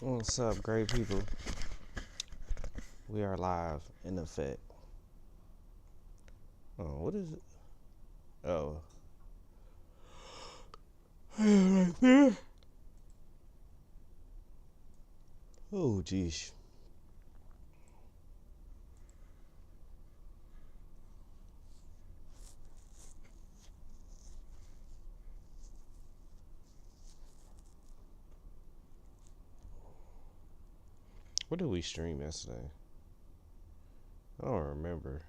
What's up, great people? We are live in effect. Oh, what is it? Oh. Right there. Oh, geez. What did we stream yesterday? I don't remember.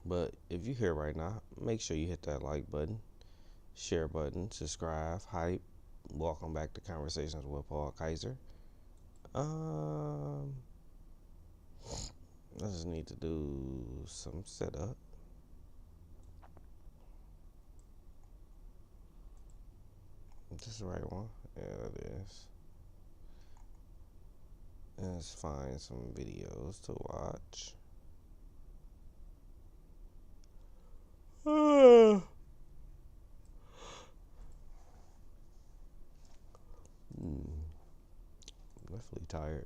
But if you're here right now, make sure you hit that like button, share button, subscribe, hype. Welcome back to Conversations with Paul Kizer. I just need to do some setup. Is this the right one? Yeah, it is. Let's find some videos to watch. Definitely tired.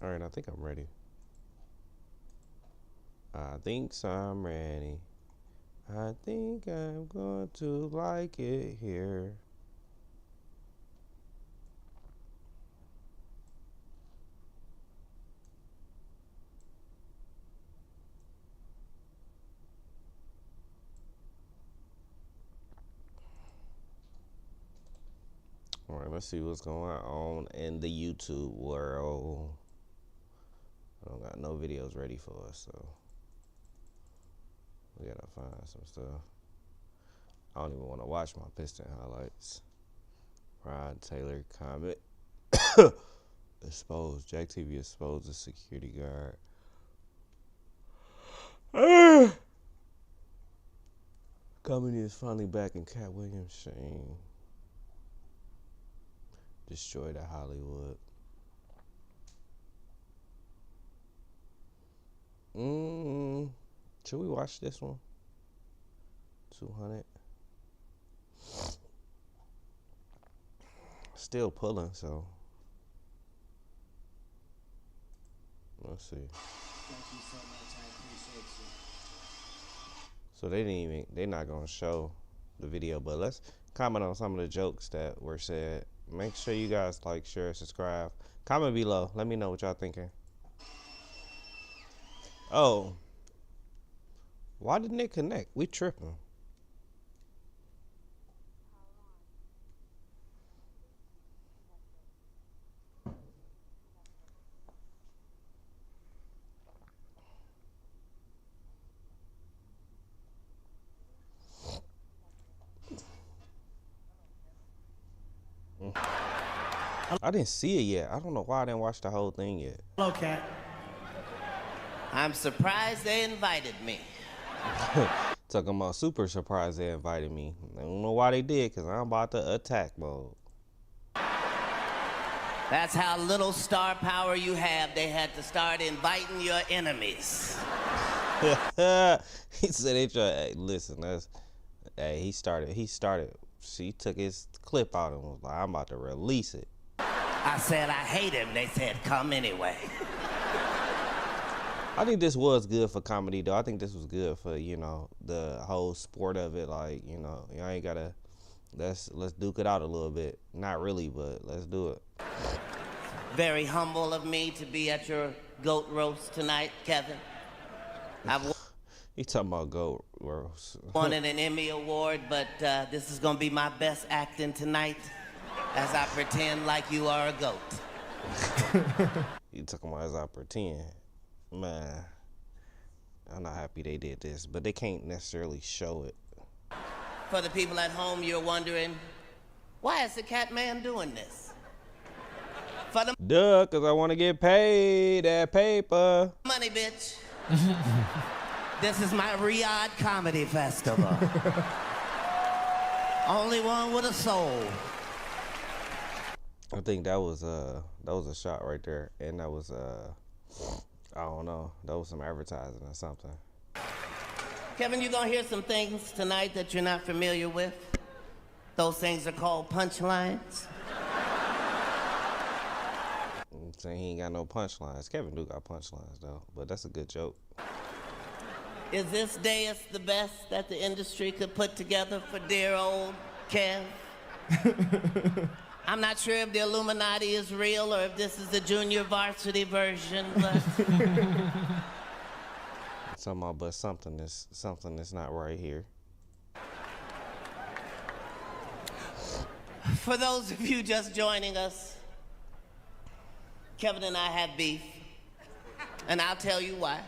All right, I think I'm ready. I think I'm ready. I think I'm going to like it here. All right, let's see what's going on in the YouTube world. I don't got no videos ready for us, so we gotta find some stuff. I don't even want to watch my Piston highlights. Rod Taylor comment. Exposed. Jack TV exposed the security guard. Comedy is finally back in Cat Williams' shame. Destroyed at Hollywood. Should we watch this one? 200. Still pulling, so let's see. Thank you so much. I appreciate you. So they're not gonna show the video, but let's comment on some of the jokes that were said. Make sure you guys like, share, subscribe. Comment below. Let me know what y'all thinking. Oh. Why didn't it connect? We tripping. I didn't see it yet. I don't know why I didn't watch the whole thing yet. Hello, Cat. I'm surprised they invited me. Talking about super surprised they invited me. I don't know why they did, because I'm about to attack mode. That's how little star power you have. They had to start inviting your enemies. He said they tried. Hey, listen, he started. She took his clip out and was like, I'm about to release it. I said I hate him. They said, come anyway. I think this was good for comedy, though. I think this was good for, the whole sport of it. Like, y'all ain't gotta, let's duke it out a little bit. Not really, but let's do it. Very humble of me to be at your goat roast tonight, Kevin. He talking about goat roast. Wanted an Emmy Award, but this is gonna be my best acting tonight as I pretend like you are a goat. You talking about as I pretend. Man, I'm not happy they did this, but they can't necessarily show it. For the people at home, you're wondering, why is the Cat Man doing this? For the Duh, because I want to get paid that paper. money, bitch. This is my Riyadh Comedy Festival. Only one with a soul. I think that was a shot right there, and that was I don't know, that was some advertising or something. Kevin, you're gonna hear some things tonight that you're not familiar with. Those things are called punchlines. I'm saying he ain't got no punchlines. Kevin do got punchlines though, but that's a good joke. Is this dais the best that the industry could put together for dear old Kev? I'm not sure if the Illuminati is real or if this is the junior varsity version, but Somehow, but something is not right here. for those of you just joining us, Kevin and I have beef, and I'll tell you why.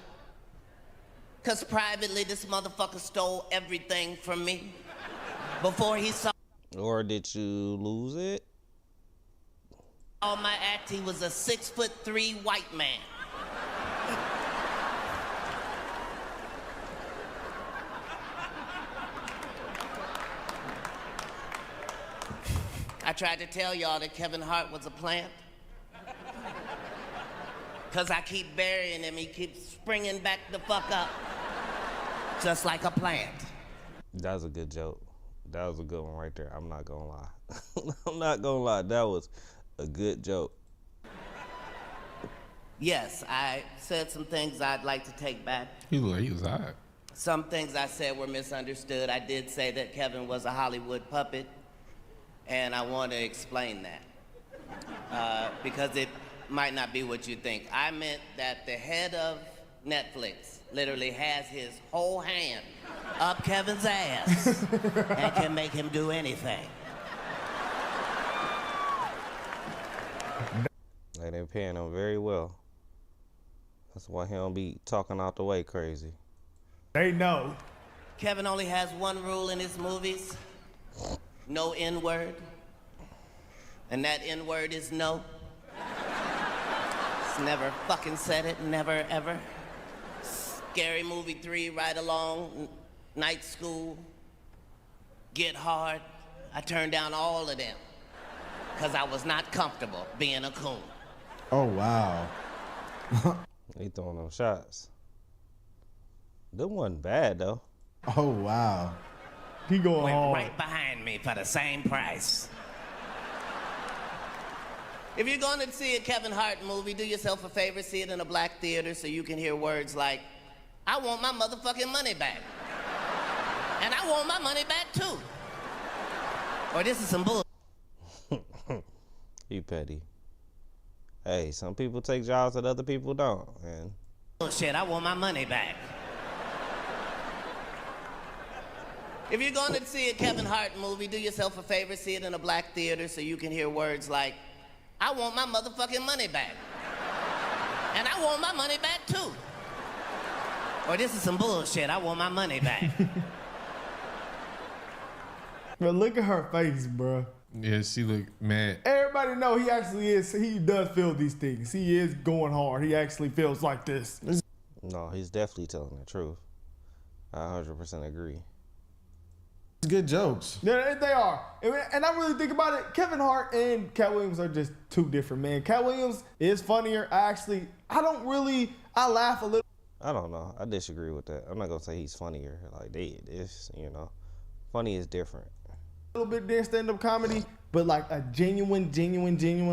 Because privately, this motherfucker stole everything from me before he saw Or did you lose it? my act. He was a 6'3" white man. I tried to tell y'all that Kevin Hart was a plant. Because I keep burying him, he keeps springing back the fuck up. Just like a plant. That was a good joke. That was a good one right there. I'm not gonna lie. I'm not gonna lie. That was a good joke. Yes, I said some things I'd like to take back. He was all right. Some things I said were misunderstood. I did say that Kevin was a Hollywood puppet, and I want to explain that. Because it might not be what you think. I meant that the head of Netflix literally has his whole hand up Kevin's ass and can make him do anything. Like, they're paying him very well. That's why he don't be talking out the way crazy. They know. Kevin only has one rule in his movies. No N-word. And that N-word is no. He's never fucking said it, never ever. Scary Movie 3, Ride Along, Night School, Get Hard. I turned down all of them because I was not comfortable being a coon. Oh, wow. He throwing them shots. Them wasn't bad though. Oh, wow. He going Went hard. right behind me for the same price. If you're going to see a Kevin Hart movie, do yourself a favor, see it in a black theater so you can hear words like, I want my motherfucking money back. And I want my money back too. Or this is some bull. He petty. Hey, some people take jobs that other people don't, and Bullshit, I want my money back. If you're going to see a Kevin Hart movie, do yourself a favor, see it in a black theater so you can hear words like, I want my motherfucking money back. And I want my money back too. Or this is some bullshit, I want my money back. But look at her face, bro. Yeah, she look mad. Everybody know he actually is. He does feel these things. He is going hard. He actually feels like this. no, he's definitely telling the truth. I 100% agree. Good jokes. Yeah, they are. And I really think about it, Kevin Hart and Cat Williams are just two different, man. Cat Williams is funnier. I laugh a little. I don't know. I disagree with that. I'm not gonna say he's funnier. Like funny is different. A little bit than stand-up comedy, but like a genuine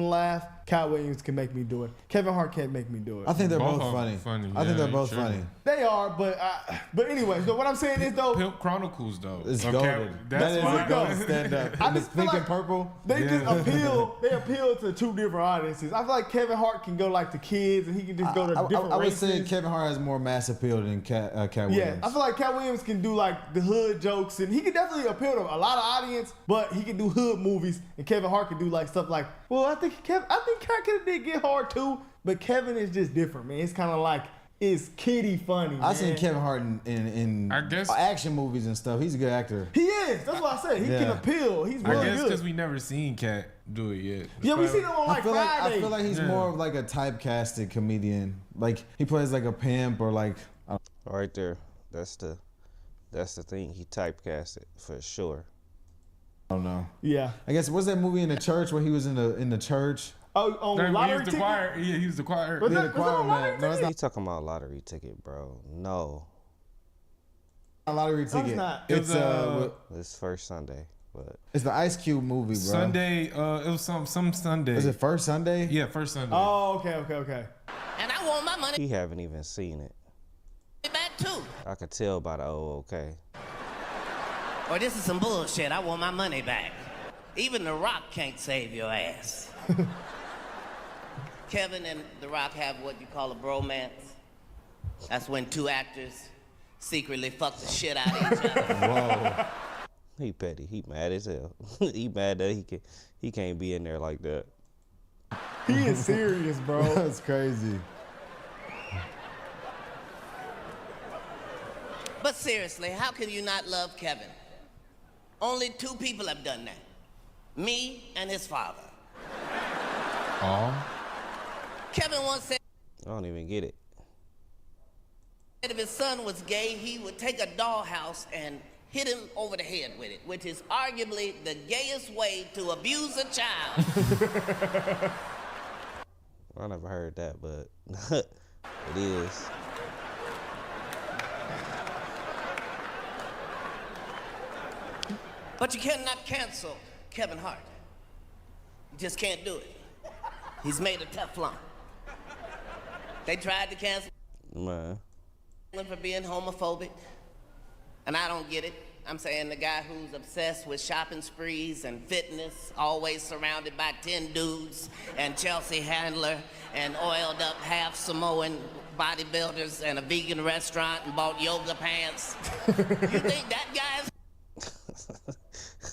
laugh, Cat Williams can make me do it. Kevin Hart can't make me do it. I think they're Both both of them funny. funny, I think yeah, they're both sure. funny. They are, but anyway, so what I'm saying is though, Pimp Chronicles though. It's Okay, golden. That's That is why a golden stand-up. I And it's just feel pink and like purple. they just Yeah. appeal to two different audiences. I feel like Kevin Hart can go like to kids, and he can just go to different I would races. say Kevin Hart has more mass appeal than Cat Williams. Yeah, I feel like Cat Williams can do like the hood jokes, and he can definitely appeal to a lot of audience. But he can do hood movies, and Kevin Hart can do like stuff like, well, I think Cat could did Get Hard too, but Kevin is just different, man. It's kind of like it's kiddie funny. I've seen man. Kevin Hart in I guess- action movies and stuff. He's a good actor. He is. That's what I said. He can Yeah. appeal. He's I really guess good. because we never seen Cat do it yet. Yeah, we seen him on like I Friday. feel like he's Yeah. more of like a typecasted comedian. Like he plays like a pimp or like Right there. That's the thing. He typecasted for sure. I don't know. Yeah. I guess what's that movie in the church where he was in the church? Oh, on He lottery was the ticket? choir. Yeah, he was the choir. Was Yeah, that- the was that choir on lottery man. No, it's He talking about lottery ticket, bro. No, not a lottery No, ticket. it's not. It's this first Sunday, but it's the Ice Cube movie, bro. Sunday. It was some Sunday. Is it first Sunday? Yeah, first Sunday. Oh, okay. And I want my money he haven't even seen it. back too. I could tell by the okay. Or this is some bullshit. I want my money back. Even The Rock can't save your ass. Kevin and The Rock have what you call a bromance. That's when two actors secretly fuck the shit out of each other. Whoa. He petty. He mad as hell. He mad that he can't be in there like that. He is serious, bro. That's crazy. But seriously, how can you not love Kevin? Only two people have done that. Me and his father. Oh. Kevin once said I don't even get it. if his son was gay, he would take a dollhouse and hit him over the head with it, which is arguably the gayest way to abuse a child. I never heard that, but it is. But you cannot cancel Kevin Hart. You just can't do it. He's made of Teflon. They tried to cancel Man, him for being homophobic, and I don't get it. I'm saying the guy who's obsessed with shopping sprees and fitness, always surrounded by 10 dudes and Chelsea Handler and oiled up half Samoan bodybuilders and a vegan restaurant and bought yoga pants. You think that guy's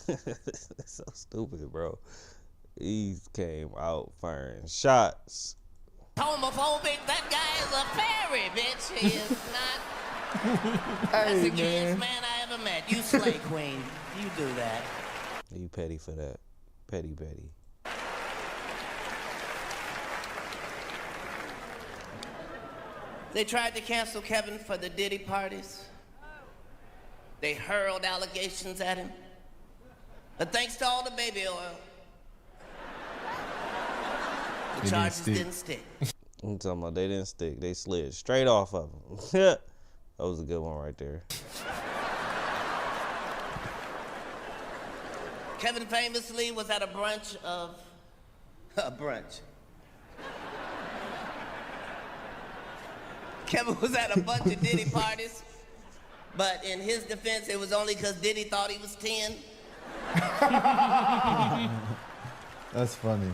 that's so stupid, bro. He came out firing shots. homophobic? That guy is a fairy, bitch. He is not. That's the gayest man I ever met. You slay queen. You do that. You petty for that. Petty. They tried to cancel Kevin for the Diddy parties. They hurled allegations at him. But thanks to all the baby oil, the charges didn't stick. I'm talking about they didn't stick. They slid straight off of him. That was a good one right there. Kevin famously was at a brunch. Kevin was at a bunch of Diddy parties, but in his defense, it was only because Diddy thought he was 10. That's funny.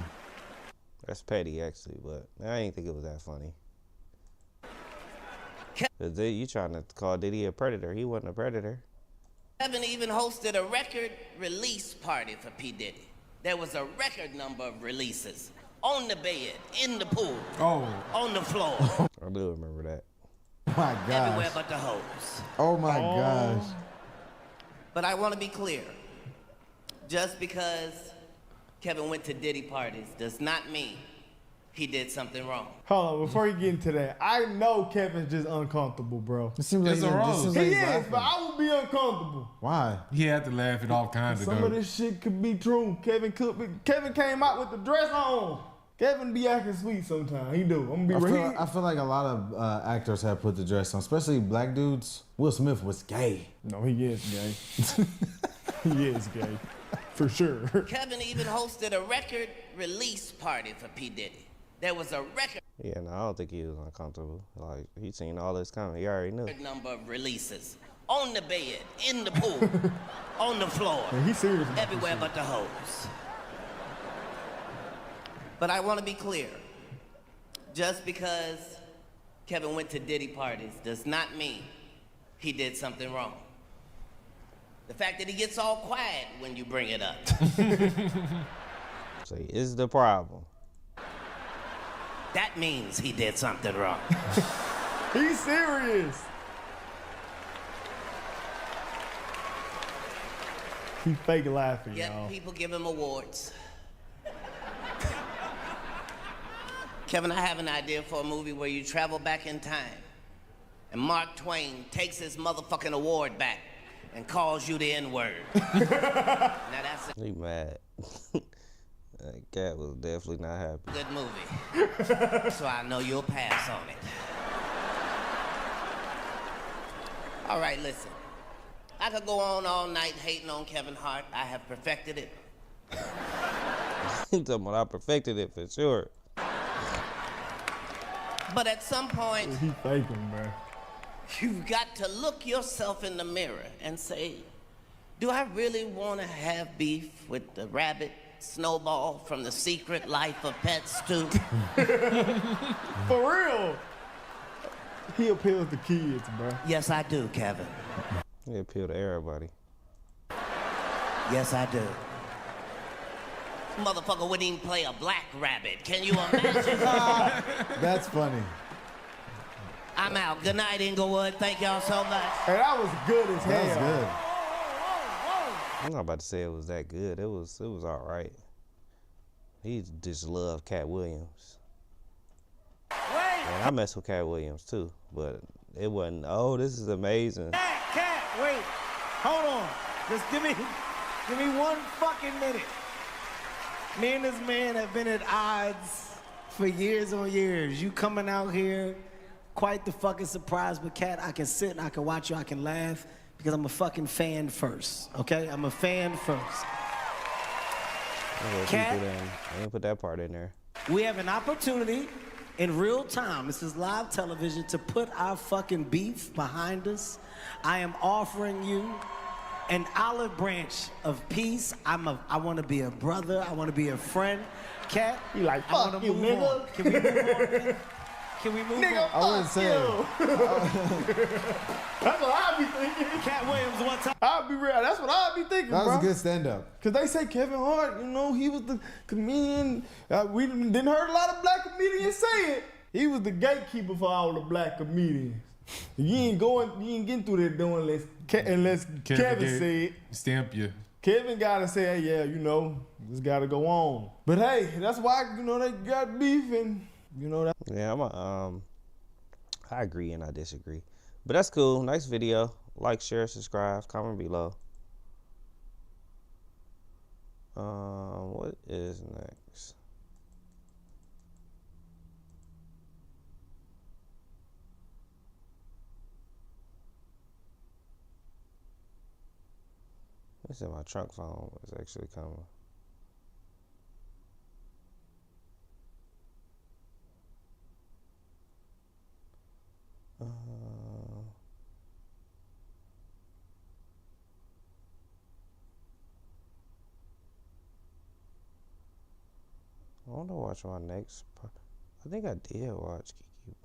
That's petty, actually, but I didn't think it was that funny. Cause you trying to call Diddy a predator. He wasn't a predator. Kevin even hosted a record release party for P. Diddy. There was a record number of releases. On the bed, in the pool, on the floor, I do remember that. My everywhere gosh. but the hose. Oh my gosh. But I want to be clear. Just because Kevin went to Diddy parties does not mean he did something wrong. Hold on, before you get into that, I know Kevin's just uncomfortable, bro. It seems like It's a he's roast. just He like is, laughing. but I would be uncomfortable. Why? He had to laugh at all kinds Some of of them. this shit could be true. Kevin came out with the dress on. Kevin be acting sweet sometimes. He do. I'm gonna be real. I feel like a lot of actors have put the dress on, especially black dudes. Will Smith was gay. No, he is gay. He is gay. For sure. Kevin even hosted a record release party for P. Diddy. There was a record Yeah, no, I don't think he was uncomfortable. Like, he seen all this coming. He already knew. number of releases. On the bed, in the pool, on the floor, Man, he's serious about this everywhere shit. but the hose. But I want to be clear. Just because Kevin went to Diddy parties does not mean he did something wrong. The fact that he gets all quiet when you bring it up. So he is the problem. That means he did something wrong. He's serious. He fake laughing, Yet y'all. people give him awards. Kevin, I have an idea for a movie where you travel back in time and Mark Twain takes his motherfucking award back and calls you the N-word. Now that's a He mad. That cat was definitely not happy. good movie. So I know you'll pass on it. All right, listen. I could go on all night hating on Kevin Hart. I have perfected it. He talking about I perfected it for sure. But at some point, He faking, bro. you've got to look yourself in the mirror and say, do I really want to have beef with the rabbit Snowball from The Secret Life of Pets 2? For real. He appeals to kids, bro. Yes, I do, Kevin. He appeal to everybody. Yes, I do. Motherfucker wouldn't even play a black rabbit. Can you imagine? That's funny. I'm out. Good night, Inglewood. Thank y'all so much. And that was good as hell. That was good. I'm not about to say it was that good. It was all right. He just loved Cat Williams. And I mess with Cat Williams too, but it wasn't. Oh, this is amazing. Cat, wait. Hold on. Just give me one fucking minute. Me and this man have been at odds for years on years. You coming out here, quite the fucking surprise. But Cat, I can sit and I can watch you, I can laugh, because I'm a fucking fan first, okay? I'm a fan first. Cat? I didn't put that part in there. We have an opportunity in real time, this is live television, to put our fucking beef behind us. I am offering you an olive branch of peace. I want to be a brother. I want to be a friend. Cat, He like, I wanna fuck you, move nigga. on. Can we move on? Can we move Nigga, on? I wouldn't fuck say you. That's what I be thinking. Cat Williams, one time. I'll be real. That's what I be thinking, That was bro. a good stand-up. Cause they say Kevin Hart, you know, he was the comedian. We didn't heard a lot of black comedians say it. He was the gatekeeper for all the black comedians. You ain't getting through there doing unless Kevin said. Stamp you. Kevin gotta say, hey, yeah, you know, this gotta go on. But hey, that's why, you know, they got beef and, you know, that. Yeah, I agree and I disagree. But that's cool. Nice video. Like, share, subscribe, comment below. What is next? It's in my trunk phone. It's actually coming. I want to watch my next part. I think I did watch Kiki.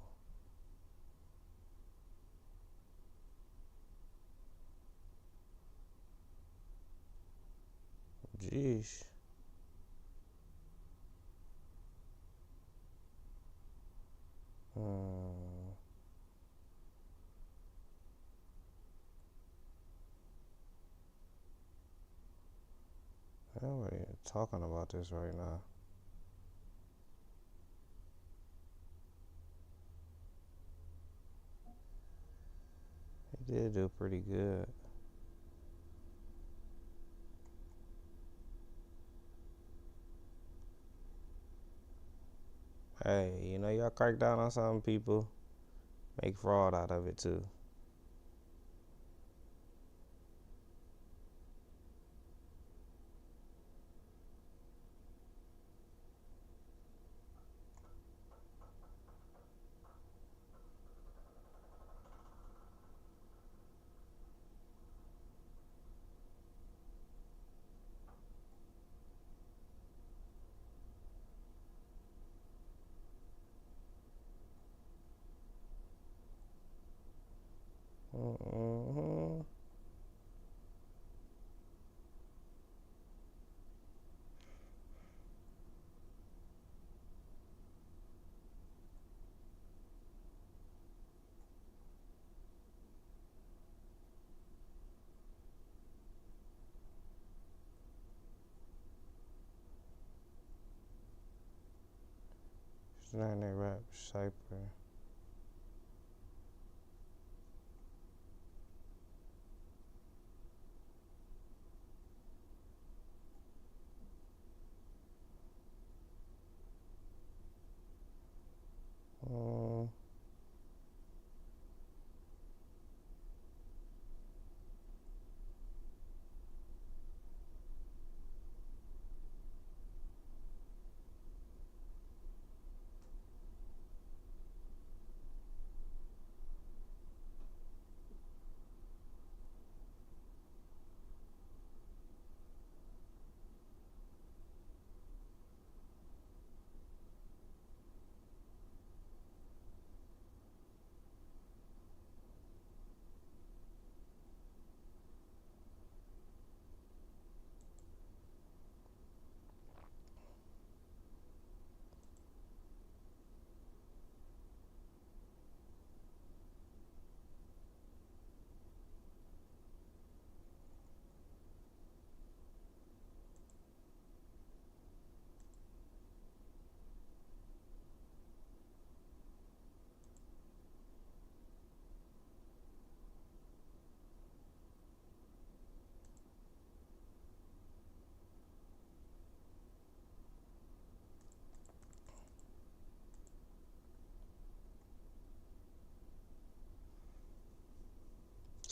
Jeez. Nobody talking about this right now. He did do pretty good. Hey, you know, y'all crack down on some people, make fraud out of it too. Mm-hmm. It's not that rap cypher.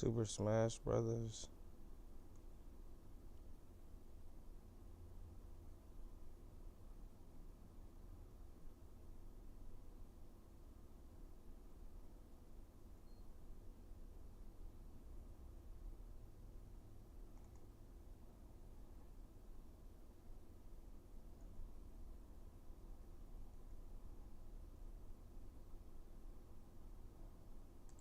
Super Smash Brothers.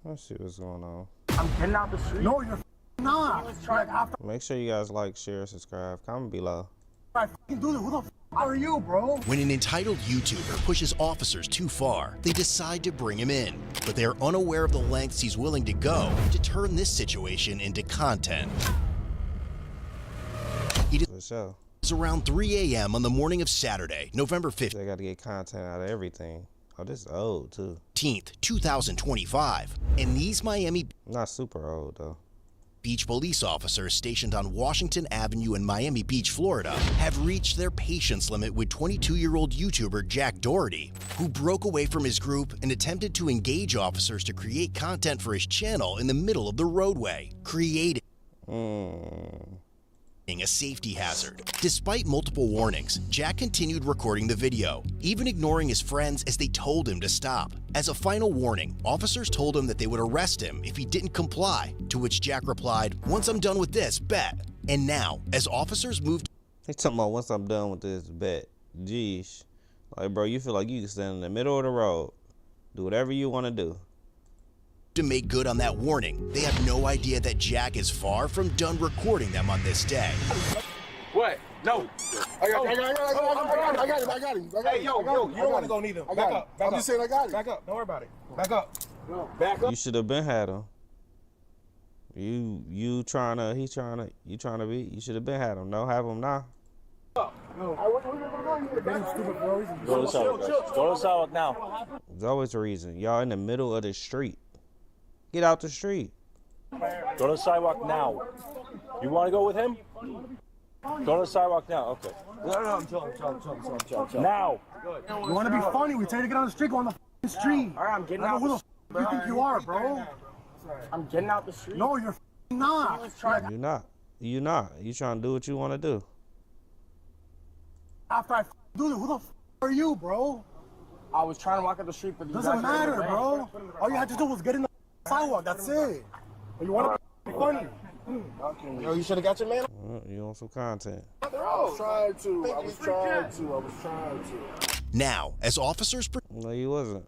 Let's see what's going on. I'm getting out the street. No, you're not. Like, after Make sure you guys like, share, subscribe, comment below. I do this, who the are you, bro? When an entitled YouTuber pushes officers too far, they decide to bring him in. But they're unaware of the lengths he's willing to go to turn this situation into content. For sure. It's around 3 a.m. on the morning of Saturday, November They got to get content out of everything. Oh, this is old, too. 15th, 2025. And these Miami Not super old, though. Beach police officers stationed on Washington Avenue in Miami Beach, Florida, have reached their patience limit with 22-year-old YouTuber Jack Doherty, who broke away from his group and attempted to engage officers to create content for his channel in the middle of the roadway, creating a safety hazard. Despite multiple warnings, Jack continued recording the video, even ignoring his friends as they told him to stop. As a final warning, officers told him that they would arrest him if he didn't comply, to which Jack replied, "Once I'm done with this, bet." And now, as officers moved He's talking about once I'm done with this bet. Jeez. Like, bro, you feel like you can stand in the middle of the road, do whatever you want to do. to make good on that warning, they have no idea that Jack is far from done recording them on this day. What? No. I got him. Hey, yo, you don't want to go neither. Back up. I'm just saying I got him. Back up. Don't worry about it. Back up. Back up. You should have been had him. You trying to be, you should have been had him. No, have him now. Go to the sidewalk now. There's always a reason. Y'all in the middle of the street. Get out the street. Go to the sidewalk now. You want to go with him? Go to the sidewalk now. Okay. No, chill. Now. You want to be funny? We tell you to get on the street. Go on the street. All right, I'm getting out. Who the you think you are, bro? I'm getting out the street. No, you're not. You not. You not. You trying to do what you want to do. After I do it, who the are you, bro? I was trying to walk up the street, but doesn't matter, bro. All you had to do was get in the sidewalk. That's it. But you want to be funny? Yo, you should have got your man. You want some content? I was trying to. Now, as officers No, you wasn't.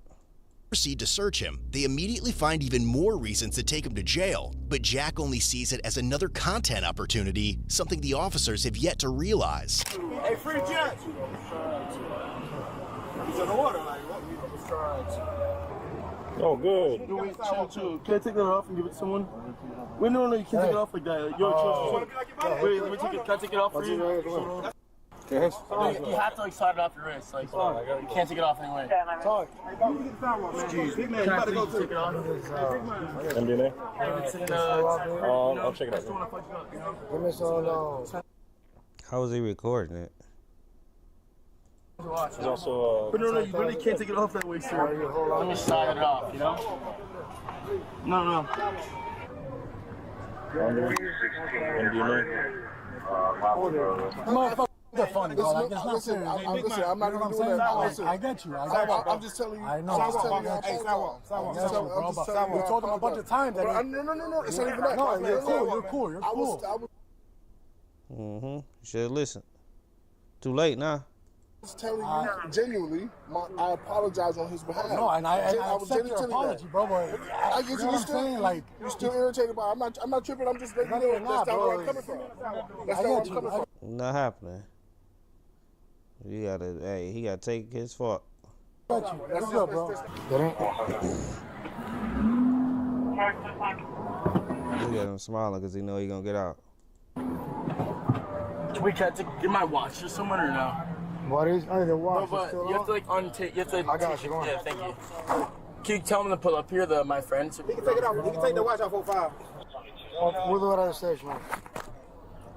proceed to search him, they immediately find even more reasons to take him to jail. But Jack only sees it as another content opportunity, something the officers have yet to realize. Hey, free Jack. He's in the water. Oh, good. Can I take that off and give it to someone? Wait, no, you can't take it off like that. Yo, wait, let me take it. Can I take it off for you? You have to like slide it off your wrist. Like, you can't take it off anyway. Talk. Big man, you gotta go take it off. MDNA? I'll check it out. How was he recording it? He's also, But no, you really can't take it off that way, sir. Let me slide it off, you know? No. MDNA? Motherfucker, they're funny, bro. Like, it's not serious. I'm not gonna do that. I get you. I'm just telling you. I know. We told them a bunch of times that. No. It's not even that. No, you're cool. You're cool. You should have listened. Too late now. I was telling you genuinely, I apologize on his behalf. No, and I accept your apology, bro. But I get you. You're still irritated by it. I'm not tripping. I'm just letting you know that's not where I'm coming from. That's not where I'm coming from. Not happening. He gotta take his fault. that's good, bro. Look at him smiling because he know he gonna get out. We can't get my watch or someone or no? What is? I need to watch. No, but you have to like untape. You have to. I got you. Yeah, thank you. Can you tell him to pull up here, my friend? He can take it off. He can take the watch off 05. We'll do it at the station.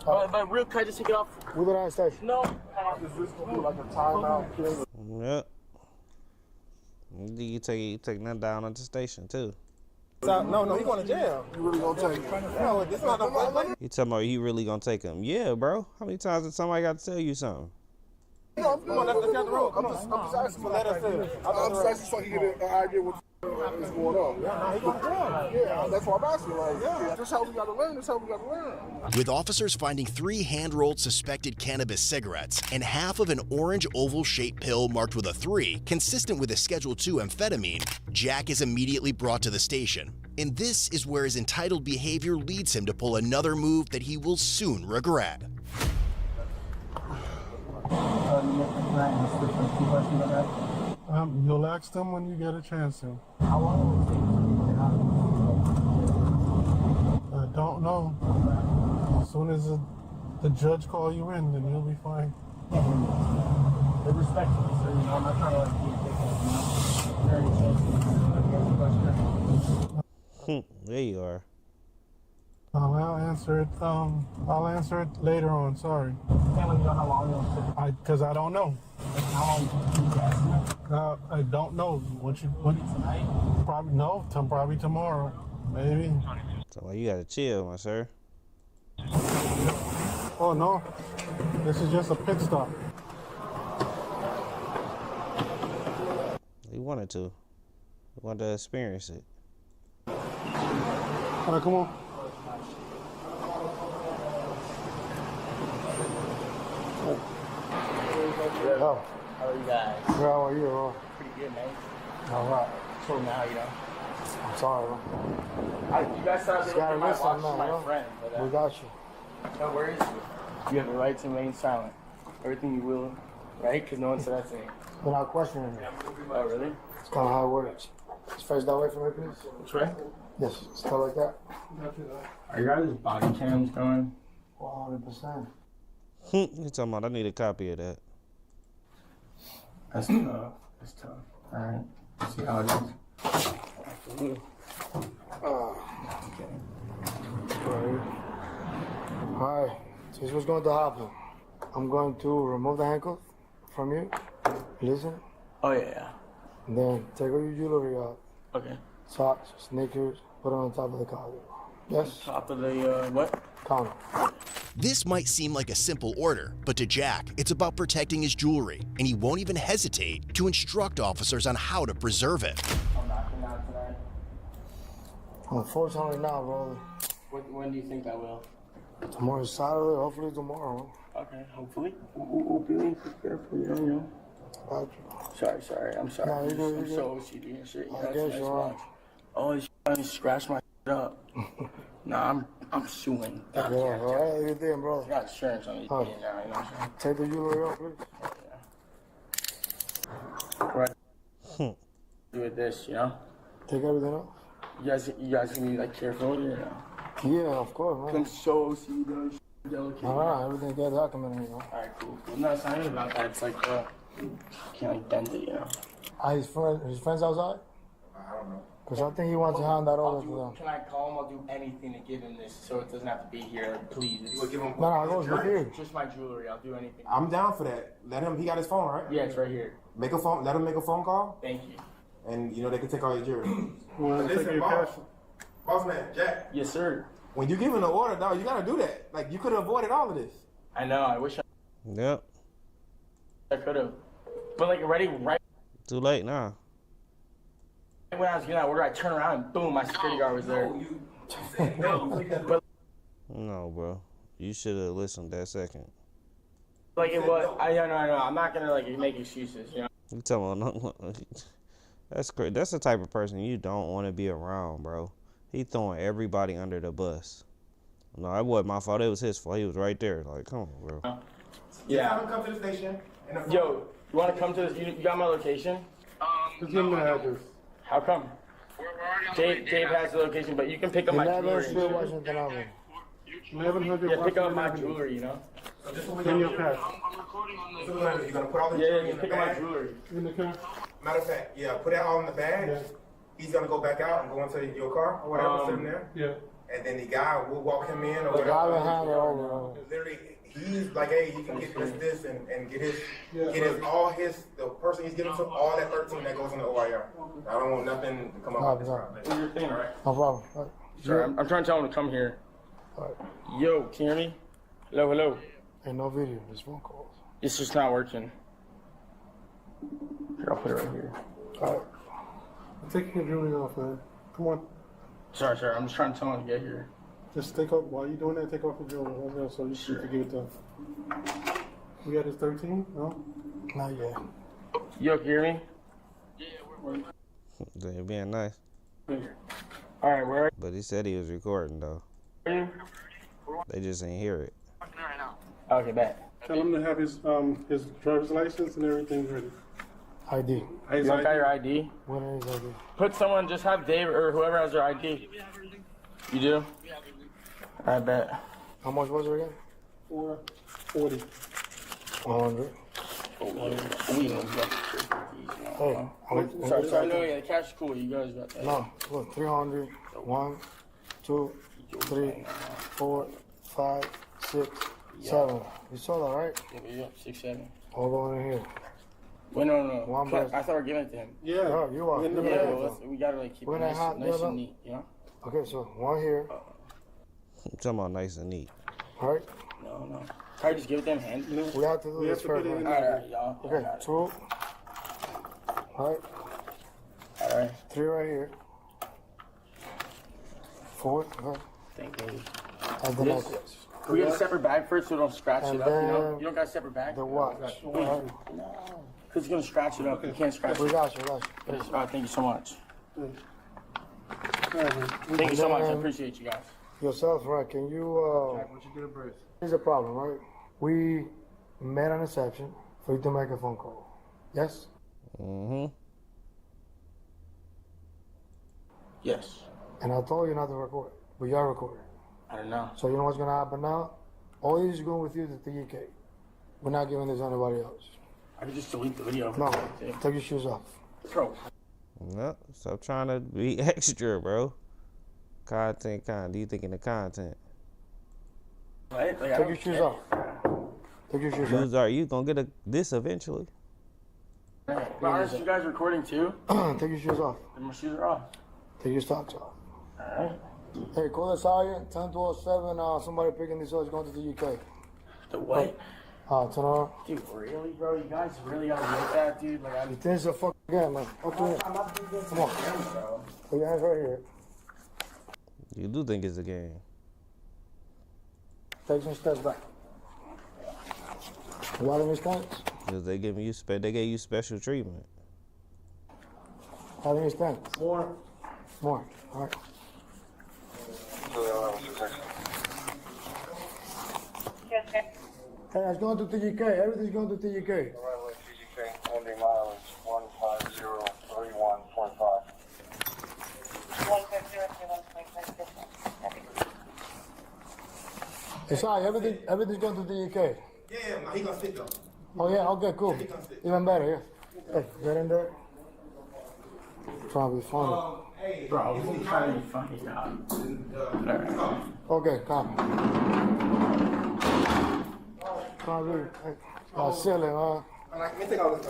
But real, can I just take it off? We'll do it at the station. No. Like a timeout. Yep. You take that down at the station too. No, he going to jail. You really gonna take him? No, it's not no fun. You talking about you really gonna take him? Yeah, bro. How many times did somebody got to tell you something? No, come on, let's get the road. I'm just asking for let us in. I'm just asking so he get an idea what's going on. Yeah, he going to jail. Yeah, that's why I'm asking. Like, yeah, that's how we got to learn. That's how we got to learn. With officers finding 3 hand-rolled suspected cannabis cigarettes and half of an orange oval-shaped pill marked with a 3, consistent with a Schedule II amphetamine, Jack is immediately brought to the station. And this is where his entitled behavior leads him to pull another move that he will soon regret. You'll ask them when you get a chance to. I don't know. As soon as the judge call you in, then you'll be fine. They respect me, so I'm not trying to be a dickhead. There you are. I'll answer it. I'll answer it later on. Sorry. Can't let me know how long it'll take. Because I don't know. How long? I don't know. What tonight? Probably no. Probably tomorrow. Maybe. So you gotta chill, my sir. Oh no. This is just a pit stop. He wanted to. He wanted to experience it. All right, come on. How are you guys? How are you, bro? Pretty good, man. All right. So now, you know. I'm sorry, bro. You guys thought they were my watch now, my bro. friend. But, We got you. no worries. You have the right to remain silent. Everything you will, right? Because no one said that to me. We're not questioning you. Oh, really? It's kind of how it works. Just face that way for me, please. Which way? Yes, stuff like that. Are your guys' body cams going? 100%. You talking about I need a copy of that. That's tough. That's tough. All right. See how it is. Absolutely. Alright, so here's what's going to happen. I'm going to remove the handcuff from you. Listen. Oh, yeah. And then take all your jewelry out. Okay. Socks, sneakers, put them on top of the counter. Yes? Top of the, what? Counter. This might seem like a simple order, but to Jack, it's about protecting his jewelry, and he won't even hesitate to instruct officers on how to preserve it. I'm knocking out tonight. Unfortunately not, brother. When do you think I will? Tomorrow's Saturday, hopefully tomorrow. Okay, hopefully. Hopefully, prepare for you know. Got you. Sorry. I'm sorry. No, you're good, I'm you're so OCD and shit. You know, I guess you are. Oh, this shit scratched my shit up. Nah, I'm suing. Yeah, alright, you did, bro. I got insurance on these Huh. things now, you know what I'm saying? Take the jewelry off, please. Right. Do with this, you know? Take everything off? You guys can be like careful with it, you know? Yeah, of course, man. I'm so OCD, though. Delicate. Alright, everything gets documented, you know. Alright, cool. No, it's not even about that. It's like, you can't like bend it, you know? His friends outside? I don't know. Because I think he wants to hand that over to them. Can I call him? I'll do anything to give him this so it doesn't have to be here. Like, please. No, it goes right here. Just my jewelry. I'll do anything. I'm down for that. Let him. He got his phone, right? Yeah, it's right here. Make a phone. Let him make a phone call, Thank you. and you know they can take all your jewelry. Listen, boss man, Jack. Yes, sir. When you give him the order, dog, you gotta do that. Like you could have avoided all of this. I know. I wish Yep. I could have. But like right Too late now. when I was getting out, where I turn around and boom, my security guard was there. But No, bro. You should have listened that second. like it was. I know. I'm not gonna like make excuses, you know. You talking about that's crazy. That's the type of person you don't want to be around, bro. He throwing everybody under the bus. No, that wasn't my fault. It was his fault. He was right there. Like, come on, bro. Yeah. Have him come to the station. Yo, you want to come to this? You got my location? Just give me the address. How come? Dave has the location, but you can pick up my 11 jewelry. Street, Washington Avenue. 1100 Yeah, pick up my jewelry, you know? in your car. You're gonna put all the Yeah, jewelry you in the pick up my bag. jewelry. In the car? Matter of fact, yeah, put it all in the bag. Yeah. He's gonna go back out and go into your car or whatever, sit him there. Yeah. And then the guy will walk him in or The guy whatever. will hand it over. Literally, he's like, hey, he can get this and get the person he's giving to, all that 13 that goes in the OIR. I don't want nothing to come up with this. Do your thing. All right. No problem. Sure, I'm trying to tell him to come here. Yo, can you hear me? Hello, hello. Ain't no video, just phone calls. It's just not working. Here, I'll put it right here. All right. I'm taking your jewelry off, man. Come on. Sorry, I'm just trying to tell him to get here. Just take off, while you're doing that, take off your jewelry right now so you can give it to him. We got his 13? No? Not yet. Yo, can you hear me? They're being nice. All right, where are But he said he was recording, though. you? They just ain't hear it. Okay, bet. Tell him to have his driver's license and everything ready. ID. You don't got your ID? What is ID? Put someone, just have Dave or whoever has their ID. You do? I bet. How much was it again? 440. 100. Hey, Sorry, no, yeah, the cash is cool. You guys got that. No, look, 300. 1, 2, 3, 4, 5, 6, 7. You saw that, right? Yeah, 6, 7. Hold on in here. Wait, no. One I person. thought we were giving it to him. Yeah, you are. Yeah, well, we gotta like keep We're it not nice, hot, nice no. and neat, you know? Okay, so one here. Talking about nice and neat. All right. No. Can I just give it to him hand? We have to do this first. All right, y'all. Okay, 2. All right. 3 right here. 4. Okay. Thank you. And then This- Can we get a separate bag first so we don't scratch And it up, you know? then You don't got a separate bag? the watch. All right. Because it's gonna scratch it up. You can't scratch We it. got you. Yes, thank you so much. Thank you so much. I appreciate you guys. Yourself, right? Can you? Once you get a brace. Here's the problem, right? We made an exception for you to make a phone call. Yes. Mm-hmm. Yes. And I told you not to record, but you're recording. I don't know. So you know what's gonna happen now? All this is going with you to TK. We're not giving this to anybody else. I could just delete the video. No, take your shoes off. Bro. No, stop trying to be extra, bro. Content. You thinking the content. Right? Like, Take your shoes off. Take your shoes off. You gonna get this eventually. But aren't you guys recording too? Take your shoes off. And my shoes are off. Take your socks off. Alright. Hey, call the sergeant. 10-07. Somebody picking this up is going to the UK. The what? Turn around. Dude, really, bro? You guys really gotta make that, dude? Like, I'm. This is a fucking game, man. Okay. I'm not doing this. Come on. Bro. Put your hands right here. You do think it's a game. Take some steps back. Why do we stance? Because they gave you special treatment. How do we stance? More. All right. Hey, it's going to TGK. Everything's going to TGK. TGK, ending mileage 15031.5. 15031.5. Hey, sorry, everything's going to TGK. Yeah, he gonna sit though. Oh, yeah, okay, cool. Even better, yeah. Hey, get in there. Trying to be funny. Bro, I'm trying to be funny, dog. Okay, come. Trying to be silly, man. Let me take all this.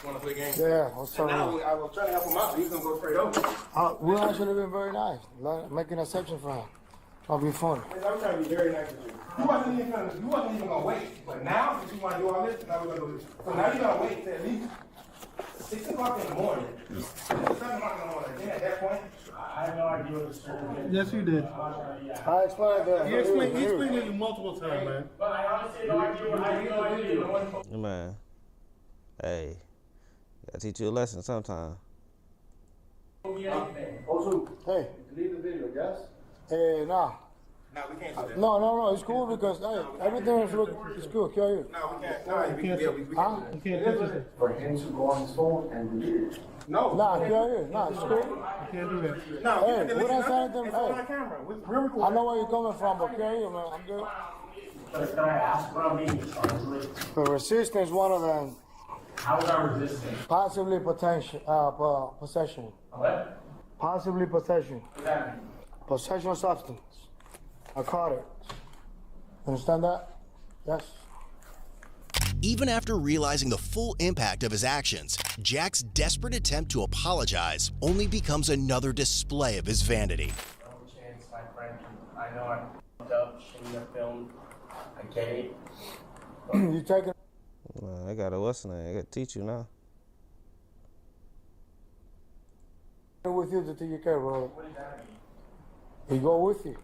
Want to play games? Yeah, what's up? I was trying to help him out. He's gonna go straight over. We actually been very nice. Making an exception for him. I'll be fun. I'm trying to be very nice with you. You wasn't even gonna wait. But now, since you want to do all this, now we're gonna do this. So now you're gonna wait till at least 6 o'clock in the morning. 7 o'clock in the morning. Then at that point, I have no idea what this is. Yes, you did. I explained that. He explained it to you multiple times, man. But I honestly have no idea. Man. Hey. Gotta teach you a lesson sometime. Also, hey. Delete the video, yes? Hey, nah. no, we can't do that. No, it's cool because hey, everything is cool. Kill you. No, we can't. No, we can't. Huh? For him to go on his phone and delete it. No. Nah, kill you. Nah, it's cool. No, Hey, we what I can't saying to It's hey, on our camera. We're recording. I know where you're coming from, but kill you, man. I'm good. Can I ask what I'm being charged with? The resistance, one of them. How was I resisting? Possibly possession. What? Possibly possession. Possession of substance. I caught it. Understand that? Yes. Even after realizing the full impact of his actions, Jack's desperate attempt to apologize only becomes another display of his vanity. No chance, my friend. I know I fucked up, shouldn't have filmed. I get it. You take it. Well, I gotta, what's the name? I gotta teach you now. With you to TGK, bro. He go with you.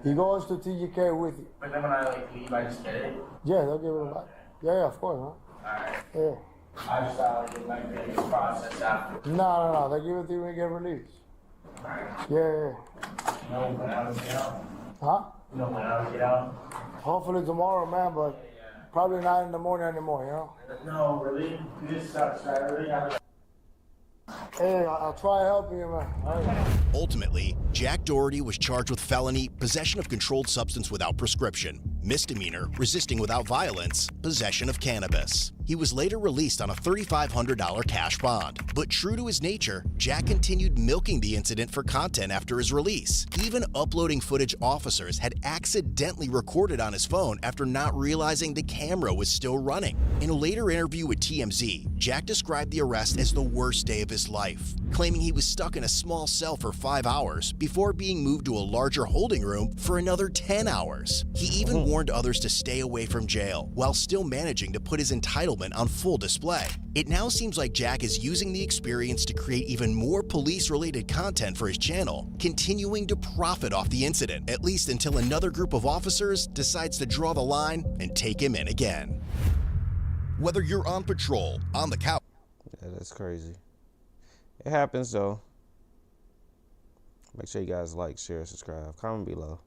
He goes to TGK with you. But then when I leave, I just get it. Yeah, they'll give it back. Yeah, of course, huh? Alright. Yeah. I just thought it might be a process after. No. They give it to you when you get released. Yeah. No, when I was get out. Huh? No, when I was get out. Hopefully tomorrow, man, but probably not in the morning anymore, you know? No, really? This sucks. I really have a... Hey, I'll try to help you, man. All right. Ultimately, Jack Doherty was charged with felony, possession of controlled substance without prescription, misdemeanor, resisting without violence, possession of cannabis. He was later released on a $3,500 cash bond. But true to his nature, Jack continued milking the incident for content after his release, even uploading footage officers had accidentally recorded on his phone after not realizing the camera was still running. In a later interview with TMZ, Jack described the arrest as the worst day of his life, claiming he was stuck in a small cell for 5 hours before being moved to a larger holding room for another 10 hours. He even warned others to stay away from jail while still managing to put his entitlement on full display. It now seems like Jack is using the experience to create even more police-related content for his channel, continuing to profit off the incident, at least until another group of officers decides to draw the line and take him in again. Whether you're on patrol, on the couch... Yeah, that's crazy. It happens though. Make sure you guys like, share, subscribe, comment below.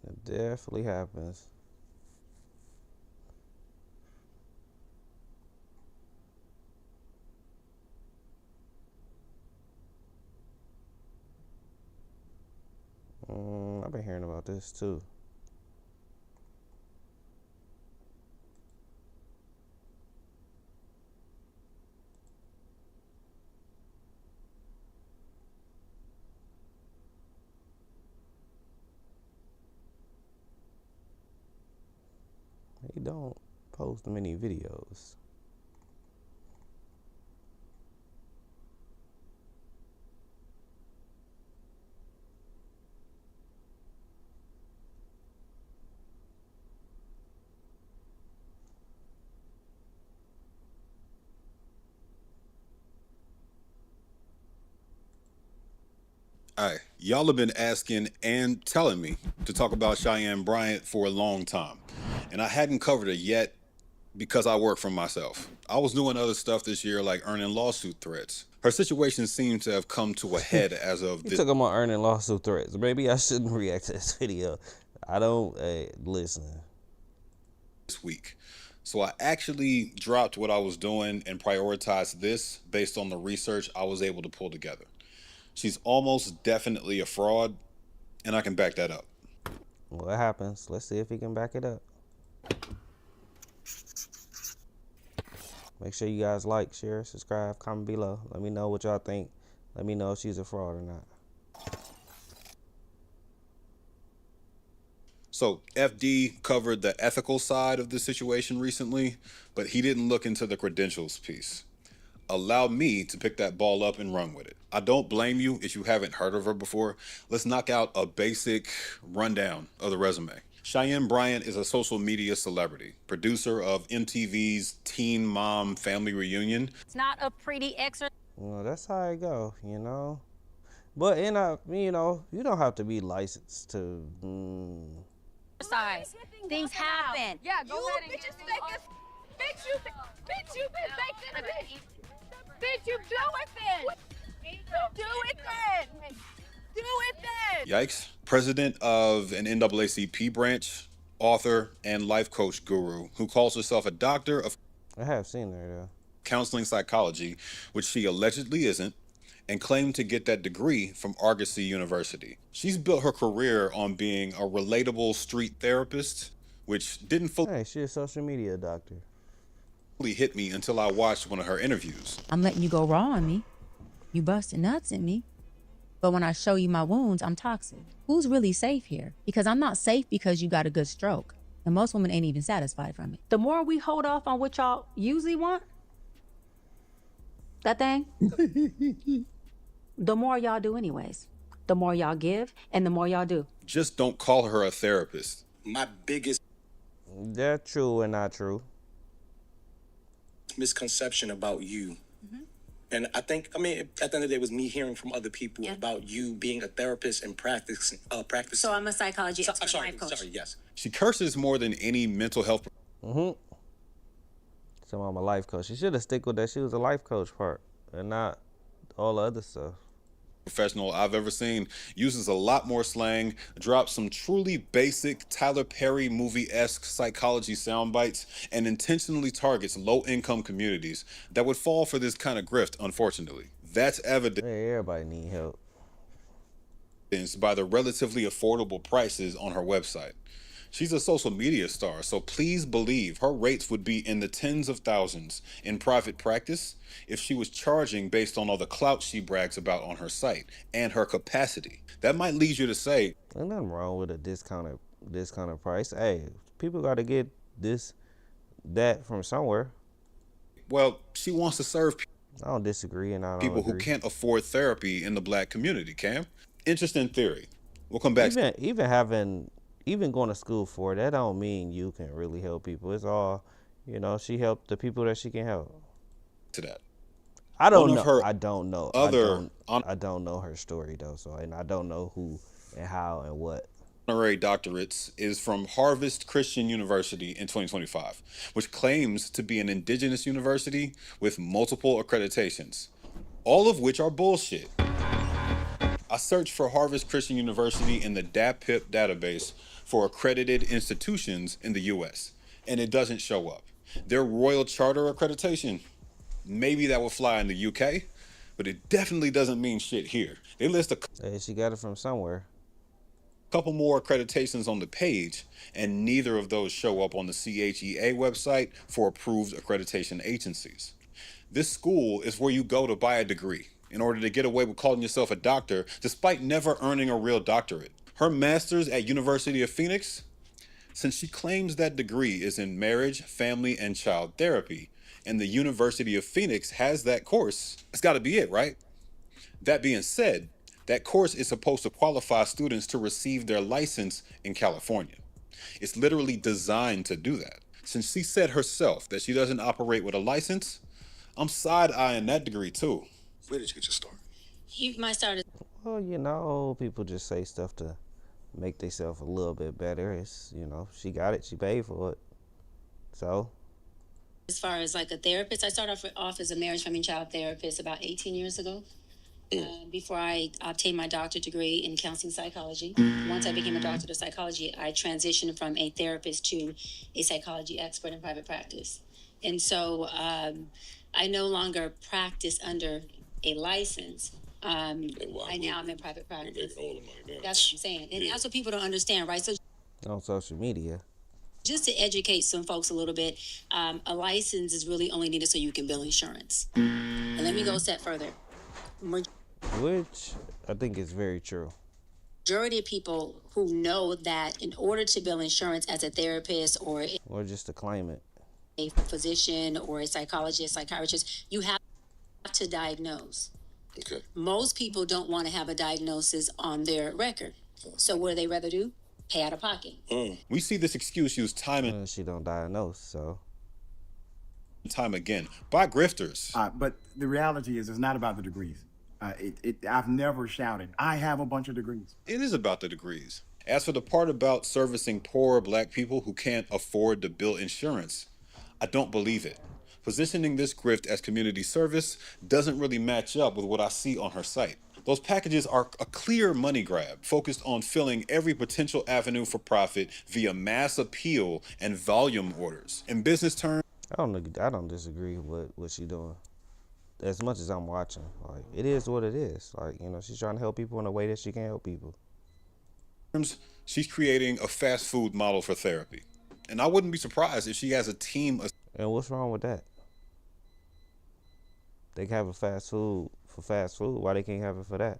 It definitely happens. I've been hearing about this too. He don't post many videos. All right, y'all have been asking and telling me to talk about Cheyenne Bryant for a long time, and I hadn't covered it yet because I work for myself. I was doing other stuff this year, like earning lawsuit threats. Her situation seems to have come to a head as of You this. took him on earning lawsuit threats. Maybe I shouldn't react to this video. I don't listen. This week. So I actually dropped what I was doing and prioritized this based on the research I was able to pull together. She's almost definitely a fraud, and I can back that up. What happens? Let's see if he can back it up. Make sure you guys like, share, subscribe, comment below. Let me know what y'all think. Let me know if she's a fraud or not. So FD covered the ethical side of the situation recently, but he didn't look into the credentials piece. Allow me to pick that ball up and run with it. I don't blame you if you haven't heard of her before. Let's knock out a basic rundown of the resume. Cheyenne Bryant is a social media celebrity, producer of MTV's Teen Mom Family Reunion. It's not a pretty exercise. Well, that's how it go, you know. But you know, you don't have to be licensed to. Things happen. Yeah, go ahead and get bitch, you been making a bitch. Bitch, you do it then. Do it then. Do it then. Yikes. President of an NAACP branch, author, and life coach guru who calls herself a doctor of I have seen her though. Counseling psychology, which she allegedly isn't, and claimed to get that degree from Argosy University. She's built her career on being a relatable street therapist which didn't fully Hey, she a social media doctor. hit me until I watched one of her interviews. I'm letting you go raw on me. You busting nuts in me. But when I show you my wounds, I'm toxic. Who's really safe here? Because I'm not safe because you got a good stroke. And most women ain't even satisfied from it. The more we hold off on what y'all usually want, that thing, the more y'all do anyways. The more y'all give and the more y'all do. Just don't call her a therapist. My biggest That's true and not true. misconception about you. And I think, at the end of the day, it was me hearing from other people about you being a therapist and practicing. So I'm a psychology So- expert, life coach. Sorry, yes. She curses more than any mental health. So I'm a life coach. She should have stick with that. She was a life coach part and not all the other stuff. Professional I've ever seen, uses a lot more slang, drops some truly basic Tyler Perry movie-esque psychology sound bites, and intentionally targets low-income communities that would fall for this kind of grift, unfortunately. That's evident. Hey, everybody need help. By the relatively affordable prices on her website. She's a social media star, so please believe her rates would be in the tens of thousands in private practice if she was charging based on all the clout she brags about on her site and her capacity. That might lead you to say, Ain't nothing wrong with a discounted price. Hey, people got to get that from somewhere. well, she wants to serve I don't disagree, and I don't people who agree. can't afford therapy in the black community, Cam. Interesting theory. We'll come back Even going to school for it, that don't mean you can really help people. It's all, she helped the people that she can help. to that. I don't One know. of her I don't know. other I don't know her story though, and I don't know who and how and what. honorary doctorates is from Harvest Christian University in 2025, which claims to be an indigenous university with multiple accreditations, all of which are bullshit. I searched for Harvest Christian University in the DAPIP database for accredited institutions in the US, and it doesn't show up. Their Royal Charter accreditation, maybe that would fly in the UK, but it definitely doesn't mean shit here. They list Hey, she got it from somewhere. couple more accreditations on the page, and neither of those show up on the CHEA website for approved accreditation agencies. This school is where you go to buy a degree in order to get away with calling yourself a doctor despite never earning a real doctorate. Her master's at University of Phoenix, since she claims that degree is in marriage, family, and child therapy, and the University of Phoenix has that course, it's got to be it, right? That being said, that course is supposed to qualify students to receive their license in California. It's literally designed to do that. Since she said herself that she doesn't operate with a license, I'm side-eyeing that degree too. Where did you get your start? My start is Well, people just say stuff to make themselves a little bit better. It's, she got it. She paid for it. So, as far as like a therapist. I started off as a marriage, family, and child therapist about 18 years ago. Before I obtained my doctorate degree in counseling psychology. Once I became a doctor of psychology, I transitioned from a therapist to a psychology expert in private practice. And so I no longer practice under a license. I now am in private practice. That's what I'm saying. And that's what people don't understand, right? So on social media. just to educate some folks a little bit, a license is really only needed so you can bill insurance. And let me go a step further. Which I think is very true. Majority of people who know that in order to bill insurance as a therapist or just to claim it, a physician or a psychologist, psychiatrist, you have to diagnose. Okay. Most people don't want to have a diagnosis on their record. So what do they rather do? Pay out of pocket. We see this excuse used time and she don't diagnose, so time again by grifters. But the reality is, it's not about the degrees. I've never shouted, I have a bunch of degrees. It is about the degrees. As for the part about servicing poor black people who can't afford to bill insurance, I don't believe it. Positioning this grift as community service doesn't really match up with what I see on her site. Those packages are a clear money grab, focused on filling every potential avenue for profit via mass appeal and volume orders. In business terms, I don't disagree with what she's doing. As much as I'm watching, like, it is what it is. Like, she's trying to help people in a way that she can help people. she's creating a fast food model for therapy. And I wouldn't be surprised if she has a team of... And what's wrong with that? They can have a fast food for fast food. Why they can't have it for that?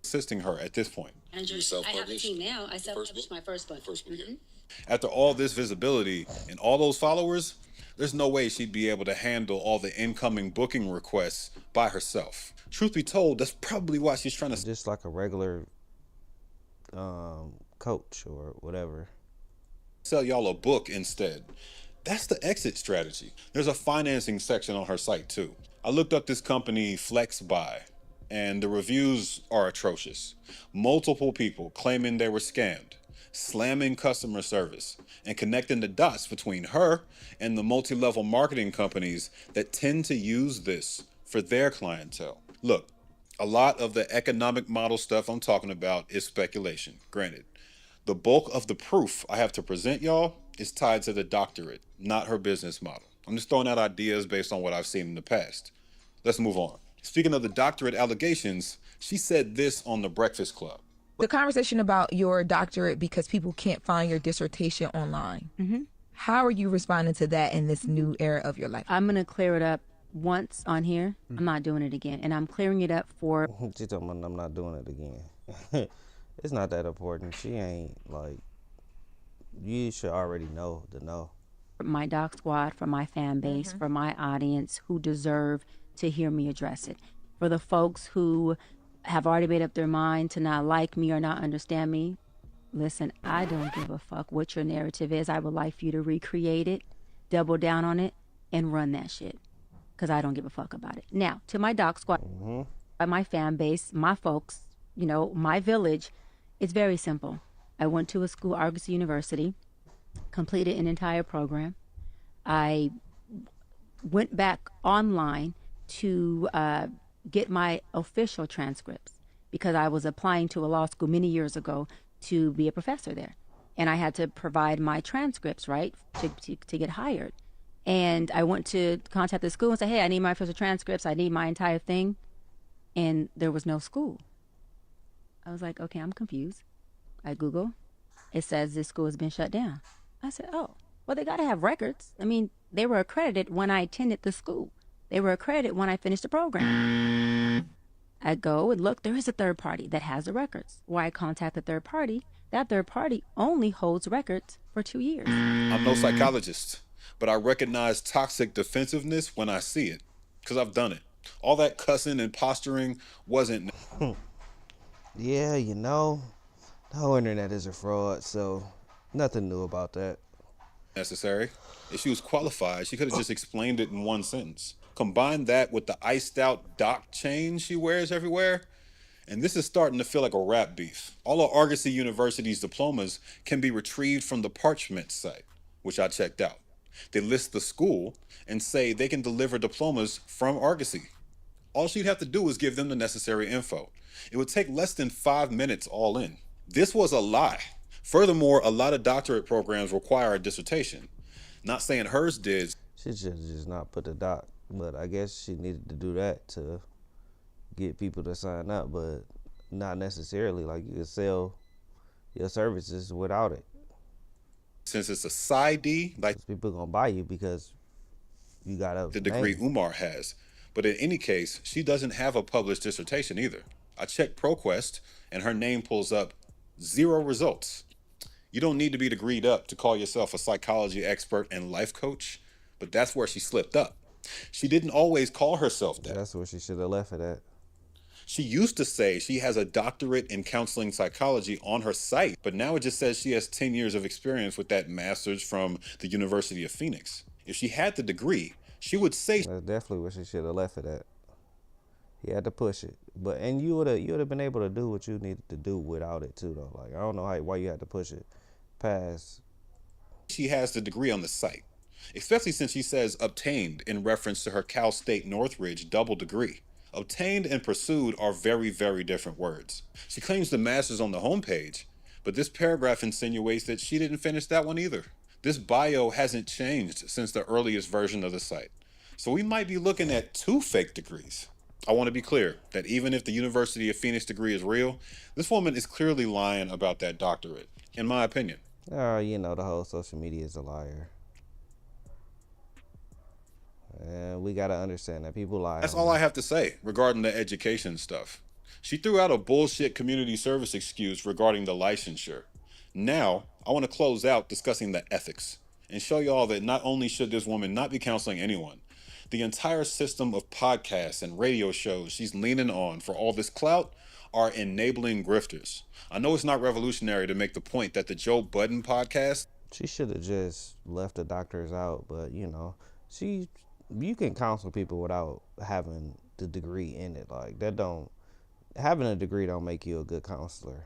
assisting her at this point. I have a team now. I self-published my first book. After all this visibility and all those followers, there's no way she'd be able to handle all the incoming booking requests by herself. Truth be told, that's probably why she's trying to... Just like a regular coach or whatever. Sell y'all a book instead. That's the exit strategy. There's a financing section on her site too. I looked up this company, FlexBuy, and the reviews are atrocious. Multiple people claiming they were scammed, slamming customer service, and connecting the dots between her and the multi-level marketing companies that tend to use this for their clientele. Look, a lot of the economic model stuff I'm talking about is speculation, granted. The bulk of the proof I have to present y'all is tied to the doctorate, not her business model. I'm just throwing out ideas based on what I've seen in the past. Let's move on. Speaking of the doctorate allegations, she said this on The Breakfast Club. The conversation about your doctorate because people can't find your dissertation online. How are you responding to that in this new era of your life? I'm going to clear it up once on here. I'm not doing it again. And I'm clearing it up for... She's talking about I'm not doing it again. It's not that important. She ain't like... You should already know the know. My doc squad, for my fan base, for my audience who deserve to hear me address it. For the folks who have already made up their mind to not like me or not understand me, listen, I don't give a fuck what your narrative is. I would like for you to recreate it, double down on it, and run that shit. Because I don't give a fuck about it. Now, to my doc squad, my fan base, my folks, you know, my village, it's very simple. I went to a school, Argos University, completed an entire program. I went back online to get my official transcripts because I was applying to a law school many years ago to be a professor there. And I had to provide my transcripts, right, to get hired. And I went to contact the school and say, hey, I need my official transcripts. I need my entire thing. And there was no school. I was like, okay, I'm confused. I Google. It says this school has been shut down. I said, oh, well, they got to have records. I mean, they were accredited when I attended the school. They were accredited when I finished the program. I go and look, there is a third party that has the records. Where I contact the third party, that third party only holds records for 2 years. I'm no psychologist, but I recognize toxic defensiveness when I see it, because I've done it. All that cussing and posturing wasn't... Yeah, you know, the whole internet is a fraud, so nothing new about that. Necessary. If she was qualified, she could have just explained it in one sentence. Combine that with the iced out doc chain she wears everywhere, and this is starting to feel like a rap beef. All of Argosy University's diplomas can be retrieved from the Parchment site, which I checked out. They list the school and say they can deliver diplomas from Argosy. All she'd have to do is give them the necessary info. It would take less than 5 minutes all in. This was a lie. Furthermore, a lot of doctorate programs require a dissertation. Not saying hers did. She should just not put the doc, but I guess she needed to do that to get people to sign up, but not necessarily. Like, you could sell your services without it. Since it's a PsyD, like people gonna buy you because you got a the degree Umar has. But in any case, she doesn't have a published dissertation either. I checked ProQuest and her name pulls up 0 results. You don't need to be degreed up to call yourself a psychology expert and life coach, but that's where she slipped up. She didn't always call herself that. That's where she should have left it at. She used to say she has a doctorate in counseling psychology on her site, but now it just says she has 10 years of experience with that master's from the University of Phoenix. If she had the degree, she would say... That's definitely where she should have left it at. He had to push it, and you would have been able to do what you needed to do without it too, though. Like, I don't know why you had to push it past. She has the degree on the site, especially since she says obtained in reference to her Cal State Northridge double degree. Obtained and pursued are very, very different words. She claims the master's on the homepage, but this paragraph insinuates that she didn't finish that one either. This bio hasn't changed since the earliest version of the site, so we might be looking at 2 fake degrees. I want to be clear that even if the University of Phoenix degree is real, this woman is clearly lying about that doctorate, in my opinion. You know, the whole social media is a liar. And we got to understand that people lie. That's all I have to say regarding the education stuff. She threw out a bullshit community service excuse regarding the licensure. Now, I want to close out discussing the ethics and show y'all that not only should this woman not be counseling anyone, the entire system of podcasts and radio shows she's leaning on for all this clout are enabling grifters. I know it's not revolutionary to make the point that the Joe Budden podcast... She should have just left the doctors out, but, you know, you can counsel people without having the degree in it. Like, having a degree don't make you a good counselor.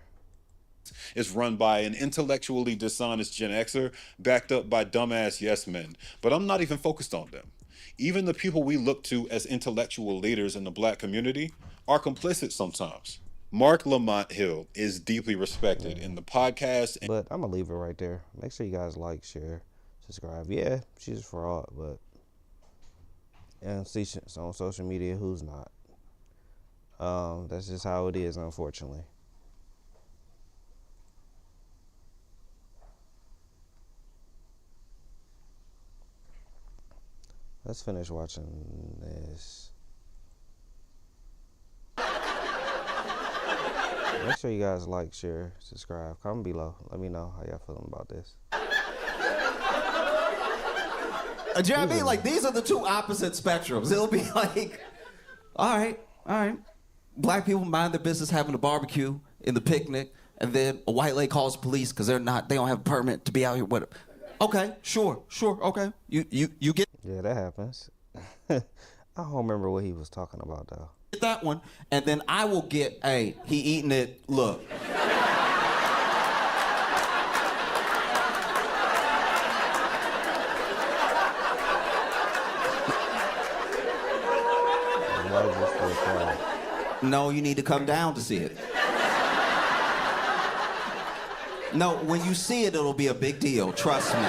It's run by an intellectually dishonest Gen Xer backed up by dumbass yes men. But I'm not even focused on them. Even the people we look to as intellectual leaders in the black community are complicit sometimes. Mark Lamont Hill is deeply respected in the podcast. But I'm going to leave it right there. Make sure you guys like, share, subscribe. Yeah, she's a fraud, but... and see on social media who's not. That's just how it is, unfortunately. Let's finish watching this. Make sure you guys like, share, subscribe. Comment below. Let me know how y'all feeling about this. Do you know what I mean? Like, these are the two opposite spectrums. It'll be like, all right. Black people mind their business having a barbecue in the picnic, and then a white lady calls the police because they don't have a permit to be out here with it. Okay, sure, okay. You get... Yeah, that happens. I don't remember what he was talking about, though. Get that one, and then I will get, hey, he eating it, look. No, you need to come down to see it. No, when you see it, it'll be a big deal. Trust me.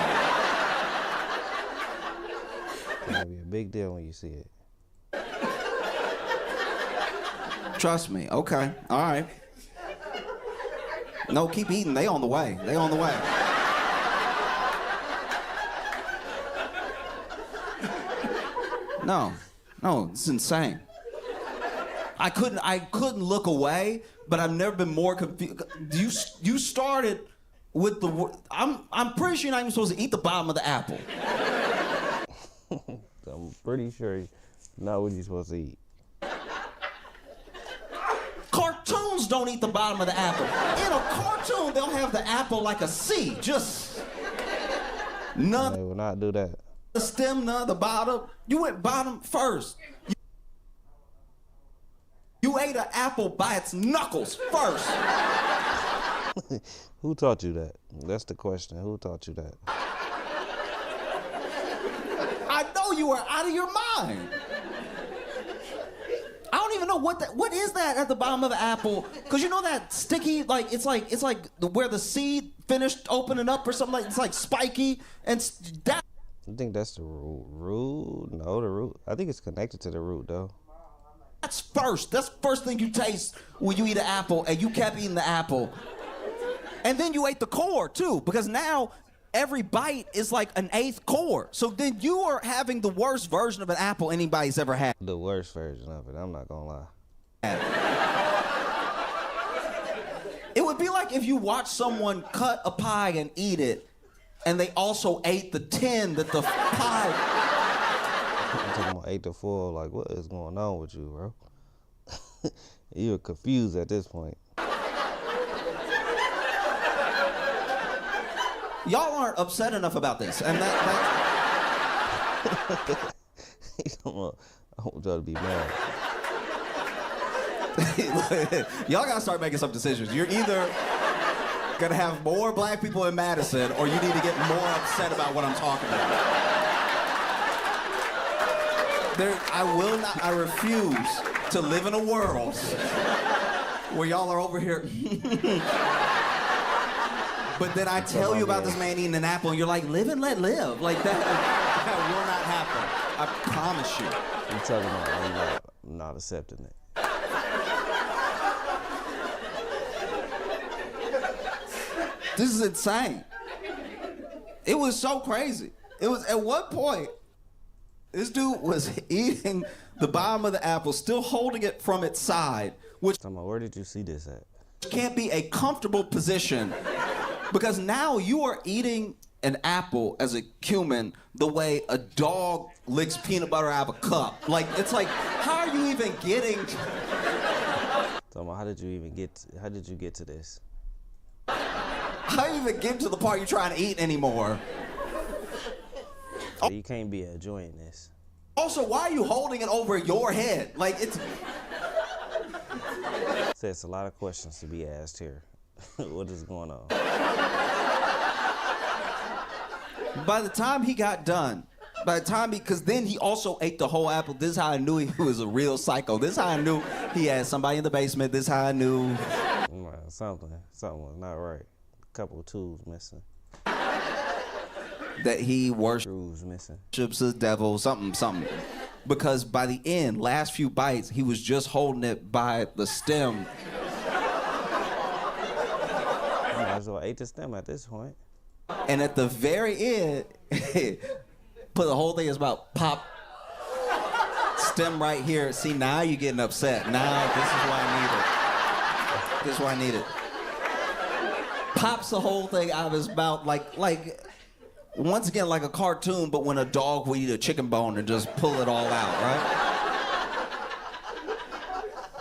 It'll be a big deal when you see it. Trust me. Okay. All right. No, keep eating. They on the way. No, it's insane. I couldn't look away, but I've never been more confused. You started with the... I'm pretty sure you're not even supposed to eat the bottom of the apple. I'm pretty sure not what you're supposed to eat. Cartoons don't eat the bottom of the apple. In a cartoon, they'll have the apple like a C. Just... none. They will not do that. The stem, none, the bottom. You went bottom first. You ate an apple by its knuckles first. Who taught you that? That's the question. Who taught you that? I know you are out of your mind. I don't even know what is that at the bottom of the apple? Cause you know that sticky, like it's like where the seed finished opening up or something, like it's like spiky and that. I think that's the root. No, the root. I think it's connected to the root though. That's first. That's the first thing you taste when you eat an apple, and you kept eating the apple. And then you ate the core too, because now every bite is like an eighth core. So then you are having the worst version of an apple anybody's ever had. The worst version of it, I'm not gonna lie. It would be like if you watch someone cut a pie and eat it, and they also ate the tin that the pie... I'm talking about 8 to 4, like what is going on with you, bro? You're confused at this point. Y'all aren't upset enough about this, and that... I want y'all to be mad. Y'all gotta start making some decisions. You're either gonna have more black people in Madison, or you need to get more upset about what I'm talking about. I refuse to live in a world where y'all are over here. But then I tell you about this man eating an apple, and you're like, live and let live. Like that will not happen. I promise you. I'm telling you, I'm not accepting it. This is insane. It was so crazy. It was at one point, this dude was eating the bottom of the apple, still holding it from its side, which where did you see this at? Can't be a comfortable position because now you are eating an apple as a human the way a dog licks peanut butter out of a cup. Like, it's like, how are you even getting? How did you get to this? How do you even get to the part you're trying to eat anymore? So you can't be enjoying this. Also, why are you holding it over your head? Like, it's... So it's a lot of questions to be asked here. What is going on? By the time he got done, because then he also ate the whole apple. This is how I knew he was a real psycho. This is how I knew he had somebody in the basement. This is how I knew. Something was not right. A couple of tools missing. That he worships missing. The devil, something. Because by the end, last few bites, he was just holding it by the stem. I might as well ate the stem at this point. And at the very end, put the whole thing is about pop stem right here. See, now you're getting upset. Now this is why I need it. This is why I need it. Pops the whole thing out of his mouth like once again like a cartoon, but when a dog would eat a chicken bone and just pull it all out, right?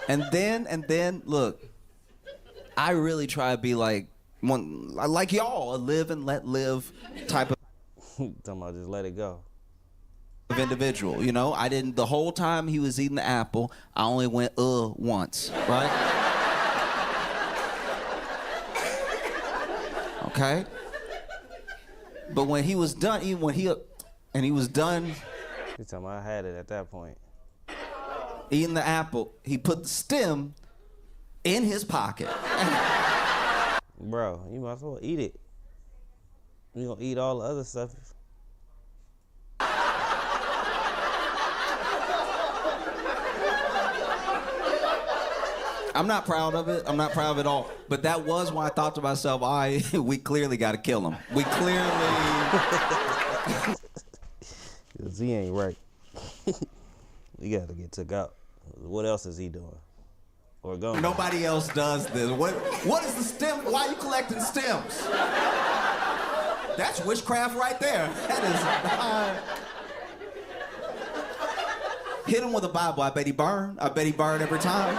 And then look, I really try to be like y'all, a live and let live type of talking about just let it go. Of individual, you know? I didn't, the whole time he was eating the apple, I only went once, right? Okay? But when he was done, he was done. You talking about I had it at that point. Eating the apple, he put the stem in his pocket. Bro, you might as well eat it. You gonna eat all the other stuff. I'm not proud of it. I'm not proud of it all. But that was when I thought to myself, we clearly got to kill him. We clearly... Cause he ain't right. He got to get took out. What else is he doing? Or going? Nobody else does this. What is the stem? Why are you collecting stems? That's witchcraft right there. That is... Hit him with a Bible. I bet he burned. I bet he burned every time.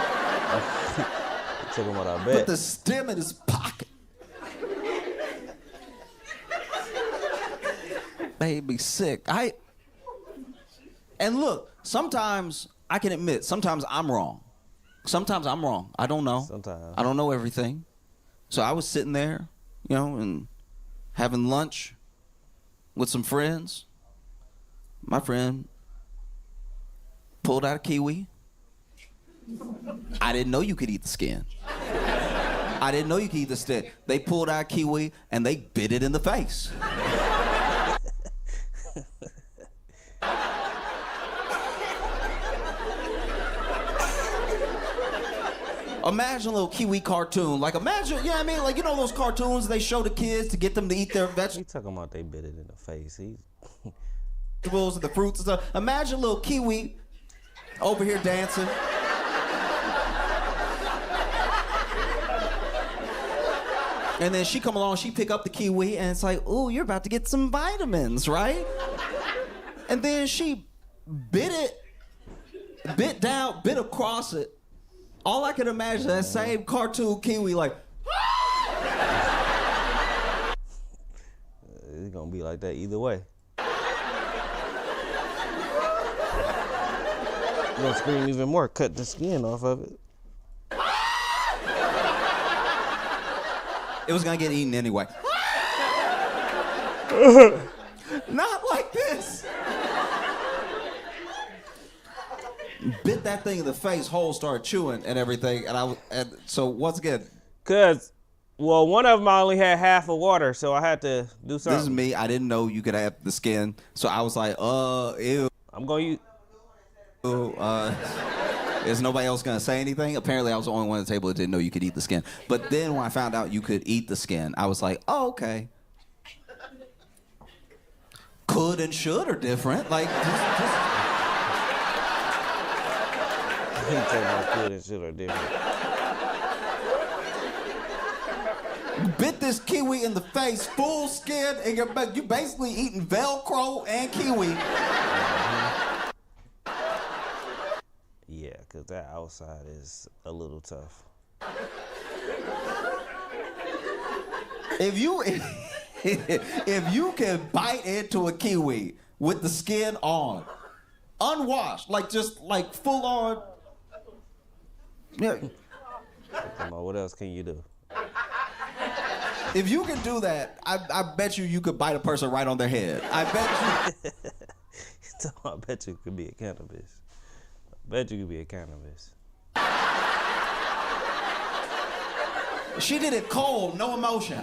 Took him out, I bet. Put the stem in his pocket. Made me sick. And look, sometimes I can admit, sometimes I'm wrong. Sometimes I'm wrong. I don't know. Sometimes. I don't know everything. So I was sitting there, you know, and having lunch with some friends. My friend pulled out a kiwi. I didn't know you could eat the skin. I didn't know you could eat the skin. They pulled out a kiwi and they bit it in the face. Imagine a little kiwi cartoon. Like, imagine, you know what I mean? Like, you know those cartoons they show the kids to get them to eat their vegetables? You talking about they bit it in the face. Vegetables and the fruits and stuff. Imagine a little kiwi over here dancing. And then she come along, she pick up the kiwi, and it's like, ooh, you're about to get some vitamins, right? And then she bit across it. All I can imagine is that same cartoon kiwi, like, it's gonna be like that either way. You're gonna scream even more, cut the skin off of it. It was gonna get eaten anyway. Not like this. Bit that thing in the face, whole started chewing and everything, and so once again. Well, one of them I only had half of water, so I had to do something. This is me. I didn't know you could have the skin, so I was like, ew. I'm gonna use. Is nobody else gonna say anything? Apparently, I was the only one at the table that didn't know you could eat the skin. But then when I found out you could eat the skin, I was like, oh, okay. could and should are different. Like, He talking about could and should are different. bit this kiwi in the face, full skin, and you basically eating Velcro and kiwi. Yeah, because that outside is a little tough. If you if you can bite into a kiwi with the skin on, unwashed, like just like full on. Yeah. Come on, what else can you do? If you can do that, I bet you could bite a person right on their head. I bet you. So I bet you could be a cannabis. I bet you could be a cannabis. She did it cold, no emotion.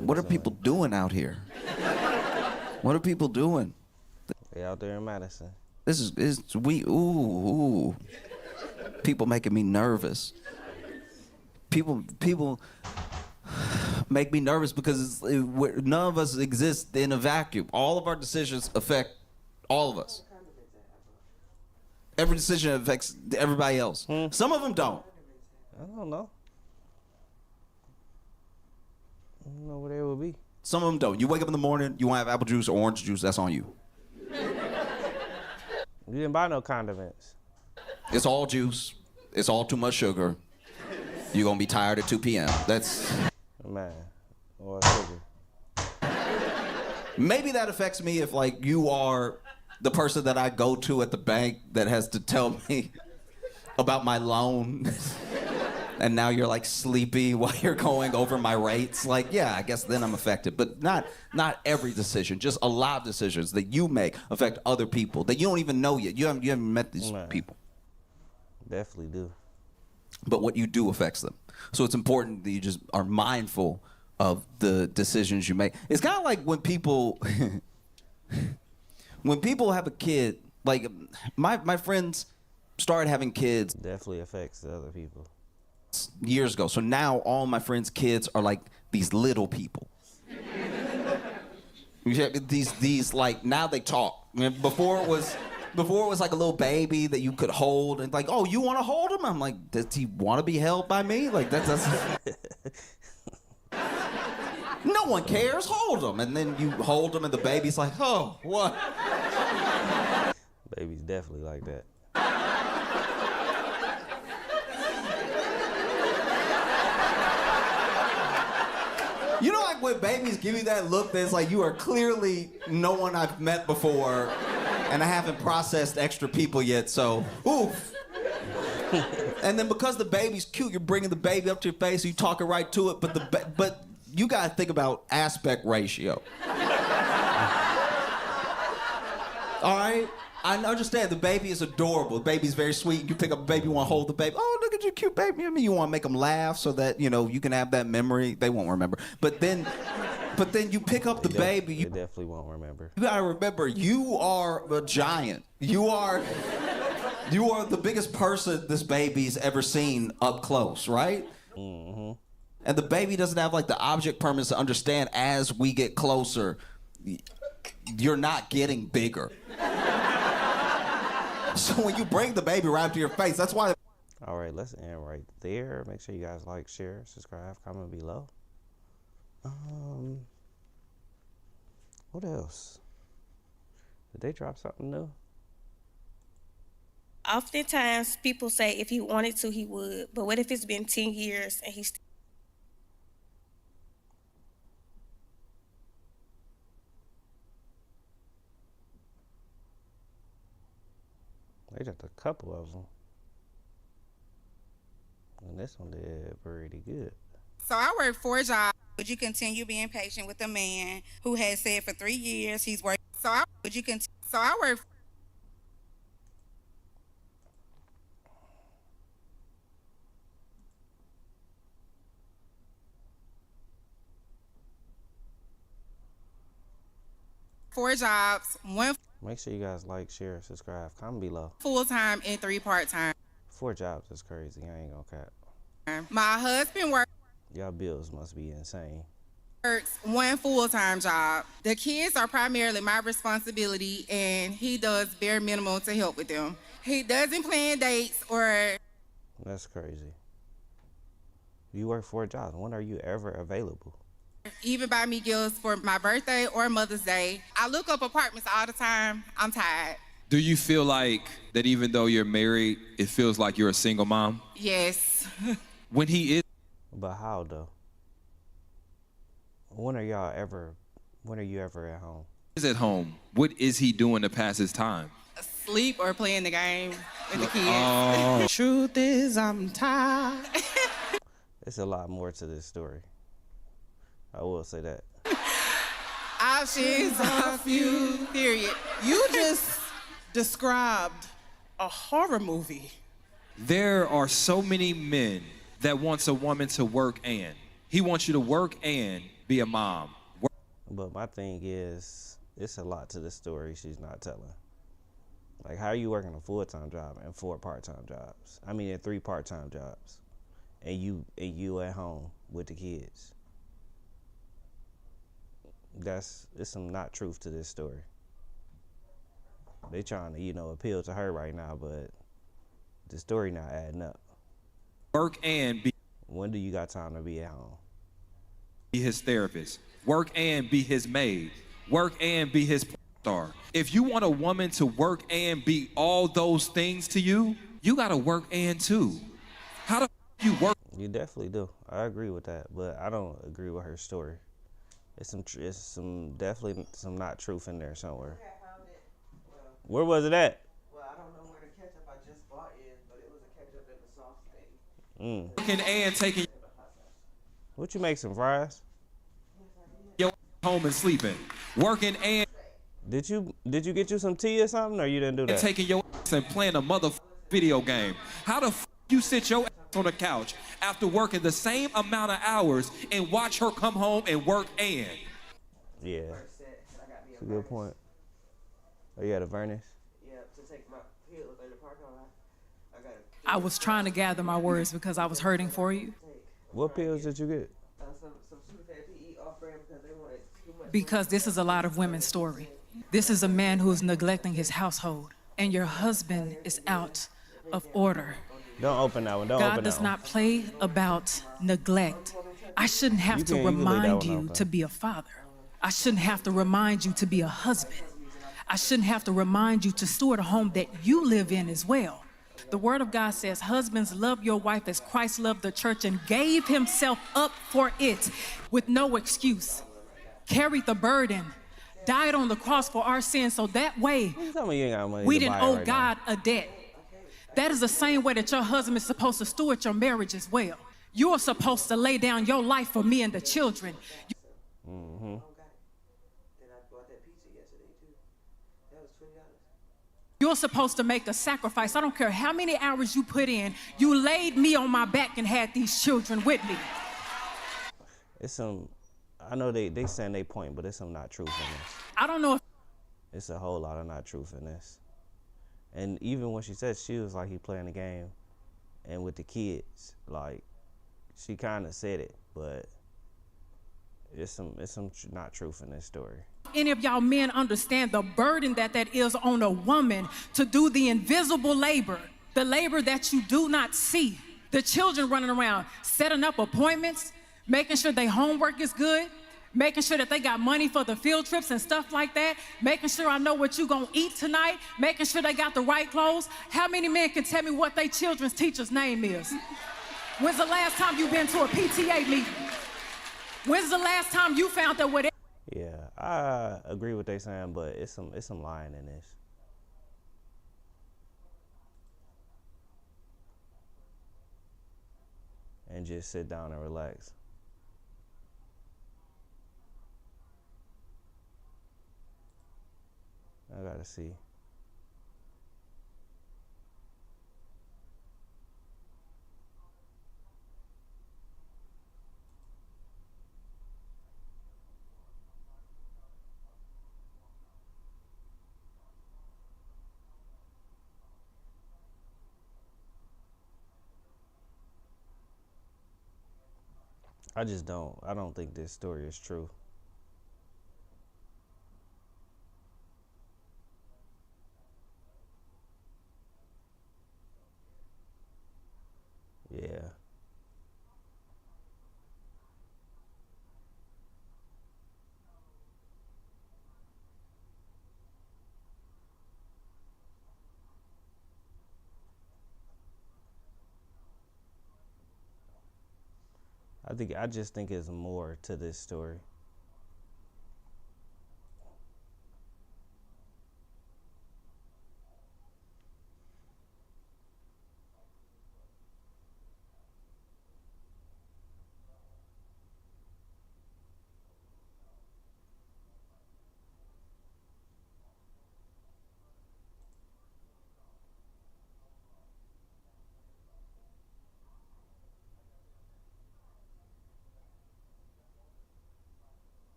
What are people doing out here? What are people doing? They out there in Madison. This is ooh. People making me nervous. People make me nervous because none of us exist in a vacuum. All of our decisions affect all of us. Every decision affects everybody else. Some of them don't. I don't know. I don't know where they would be. Some of them don't. You wake up in the morning, you want to have apple juice or orange juice, that's on you. You didn't buy no condiments. It's all juice. It's all too much sugar. You're going to be tired at 2 p.m. That's... Man, or sugar. Maybe that affects me if, like, you are the person that I go to at the bank that has to tell me about my loan. And now you're, like, sleepy while you're going over my rates. Like, yeah, I guess then I'm affected. But not every decision. Just a lot of decisions that you make affect other people that you don't even know yet. You haven't met these people. Definitely do. But what you do affects them. So it's important that you just are mindful of the decisions you make. It's kind of like when people have a kid, like my friends started having kids. Definitely affects the other people. Years ago. So now all my friends' kids are like these little people. These like, now they talk. Before it was like a little baby that you could hold and like, oh, you want to hold him? I'm like, does he want to be held by me? Like that's no one cares. Hold him, and then you hold him, and the baby's like, oh, what? Baby's definitely like that. You know, like when babies give you that look that's like you are clearly no one I've met before, and I haven't processed extra people yet, so oof. And then because the baby's cute, you're bringing the baby up to your face, so you talking right to it, but you gotta think about aspect ratio. All right? I understand the baby is adorable. The baby's very sweet. You pick up a baby, you want to hold the baby. Oh, look at your cute baby. I mean, you want to make them laugh so that, you know, you can have that memory. They won't remember. But then you pick up the baby. They definitely won't remember. You gotta remember, you are a giant. You are the biggest person this baby's ever seen up close, right? Mm-hmm. And the baby doesn't have like the object permanence to understand as we get closer, you're not getting bigger. So when you bring the baby right up to your face, that's why. All right, let's end right there. Make sure you guys like, share, subscribe, comment below. What else? Did they drop something new? Oftentimes, people say if he wanted to, he would. But what if it's been 10 years and he's... They just a couple of them. And this one did pretty good. So I work 4 jobs. Would you continue being patient with a man who has said for 3 years he's working? So I work 4 jobs, 1 Make sure you guys like, share, subscribe, comment below. full-time and 3 part-time. 4 jobs is crazy. I ain't gonna cap. My husband Y'all bills must be insane. works one full-time job. The kids are primarily my responsibility, and he does bare minimum to help with them. He doesn't plan dates or... That's crazy. You work 4 jobs. When are you ever available? even buy me gifts for my birthday or Mother's Day. I look up apartments all the time. I'm tired. Do you feel like that even though you're married, it feels like you're a single mom? Yes. When he is... But how, though? When are you ever at home? Is at home, what is he doing to pass his time? Sleep or playing the game with the kids. Oh. Truth is, I'm tired. It's a lot more to this story. I will say that. Options are few, period. You just described a horror movie. There are so many men that wants a woman to work and. He wants you to work and be a mom. But my thing is, it's a lot to this story she's not telling. Like, how are you working a full-time job and 4 part-time jobs? I mean, and 3 part-time jobs, and you at home with the kids. It's some not truth to this story. They trying to, appeal to her right now, but the story not adding up. Work and be. When do you got time to be at home? Be his therapist. Work and be his maid. Work and be his star. If you want a woman to work and be all those things to you, you gotta work and too. How the you work? You definitely do. I agree with that, but I don't agree with her story. It's definitely some not truth in there somewhere. Where was it at? Well, I don't know where the ketchup I just bought is, but it was a ketchup in the sauce thing. Working and taking. What you make, some fries? Your home and sleeping. Working and. Did you get you some tea or something, or you didn't do that? Taking your ass and playing a video game. How the you sit your ass on the couch after working the same amount of hours and watch her come home and work and? Yeah, that's a good point. Oh, you had a varnish? Yeah, to take my pills in the parking lot. I was trying to gather my words because I was hurting for you. What pills did you get? Some Sudafed PE off-brand because they wanted too much. Because this is a lot of women's story. This is a man who is neglecting his household, and your husband is out of order. Don't open that one. Don't open that one. God does not play about neglect. I shouldn't have to remind you to be a father. I shouldn't have to remind you to be a husband. I shouldn't have to remind you to steward a home that you live in as well. The word of God says, husbands, love your wife as Christ loved the church and gave himself up for it with no excuse. Carried the burden, died on the cross for our sins, so that way we didn't owe God a debt. That is the same way that your husband is supposed to steward your marriage as well. You are supposed to lay down your life for me and the children. You're supposed to make a sacrifice. I don't care how many hours you put in. You laid me on my back and had these children with me. I know they saying they point, but it's some not truth in this. I don't know if it's a whole lot of not truth in this. And even when she said she was like he playing the game and with the kids, like she kind of said it, but it's some not truth in this story. Any of y'all men understand the burden that is on a woman to do the invisible labor, the labor that you do not see. The children running around, setting up appointments, making sure their homework is good, making sure that they got money for the field trips and stuff like that, making sure I know what you gonna eat tonight, making sure they got the right clothes. How many men can tell me what their children's teacher's name is? When's the last time you been to a PTA meeting? When's the last time you found out what? Yeah, I agree with they saying, but it's some lying in this. And just sit down and relax. I gotta see. I don't think this story is true. Yeah. I just think it's more to this story.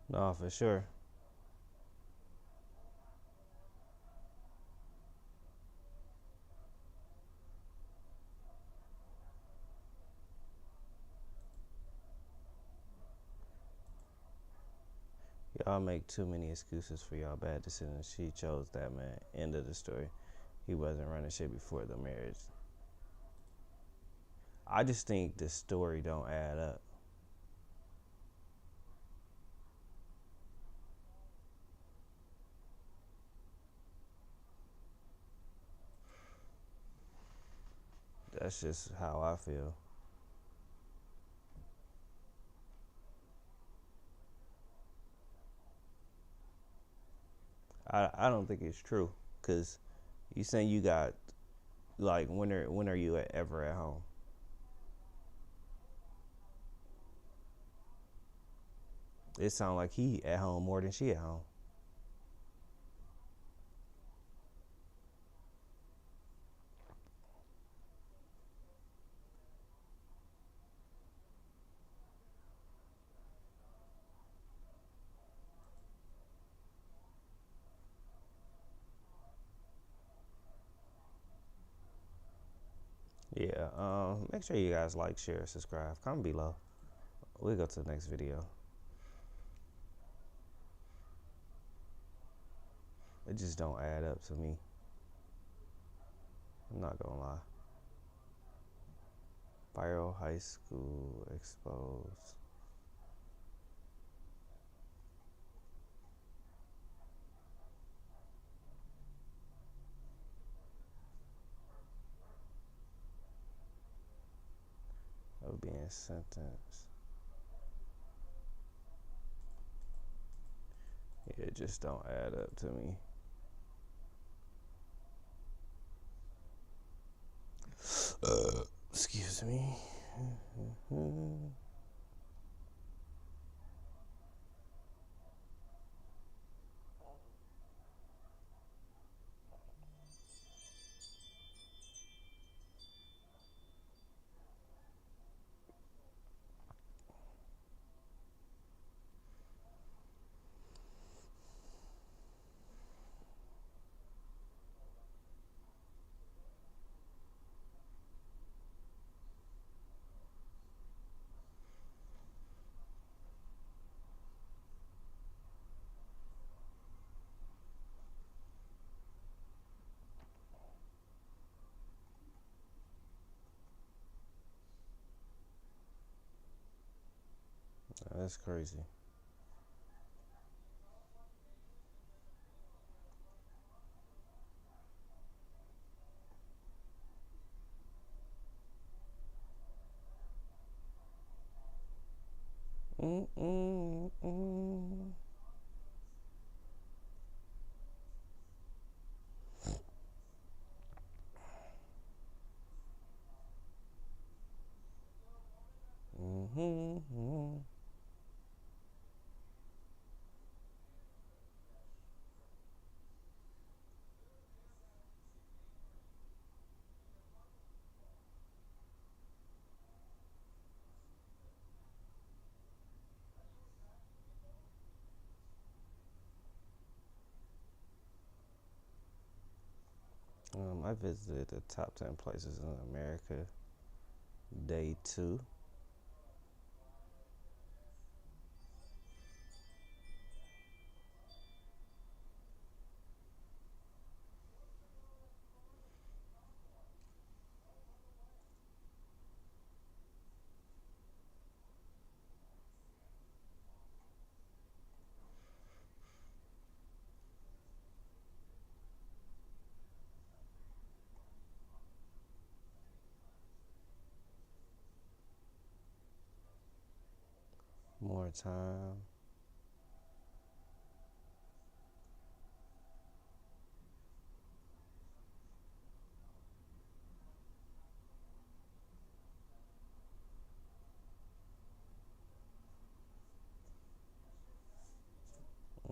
No, for sure. Y'all make too many excuses for y'all bad decisions. She chose that man. End of the story. He wasn't running shit before the marriage. I just think the story don't add up. That's just how I feel. I don't think it's true, cause you saying you got like when are you ever at home? It sounds like he at home more than she at home. Yeah. Make sure you guys like, share, subscribe. Comment below. We'll go to the next video. It just don't add up to me. I'm not gonna lie. Viral high school exposed. Of being sentenced. It just don't add up to me. Excuse me. That's crazy. Mm-mm-mm. Mm-hmm. I visited the top 10 places in America. Day 2. More time.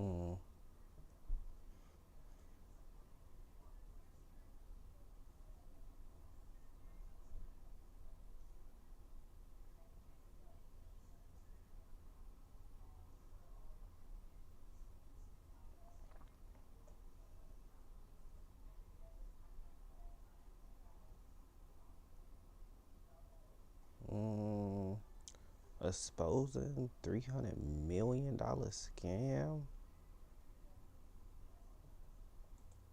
Mm. Exposing $300 million scam.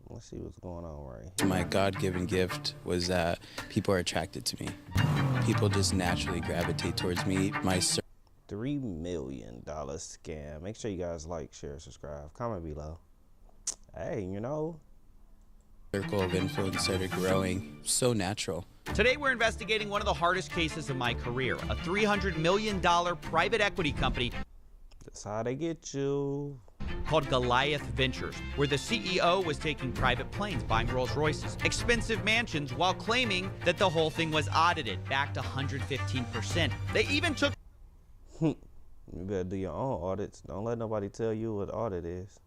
Let's see what's going on right here. My God-given gift was that people are attracted to me. People just naturally gravitate towards me. My $3 million scam. Make sure you guys like, share, subscribe, comment below. Hey, you know, circle of influence started growing. So natural. Today we're investigating one of the hardest cases of my career, a $300 million private equity company. That's how they get you. Called Goliath Ventures, where the CEO was taking private planes, buying Rolls Royces, expensive mansions, while claiming that the whole thing was audited, backed 115%. They even took... You better do your own audits. Don't let nobody tell you what audit is.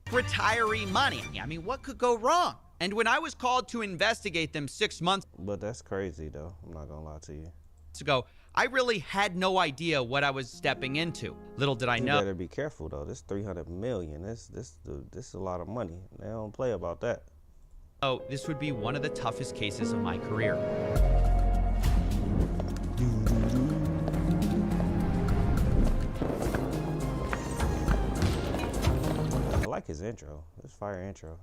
retiree money. I mean, what could go wrong? And when I was called to investigate them 6 months But that's crazy, though. I'm not gonna lie to you. ago, I really had no idea what I was stepping into. Little did I know. You better be careful, though. This $300 million. This is a lot of money. They don't play about that. Oh, this would be one of the toughest cases of my career. I like his intro. This fire intro.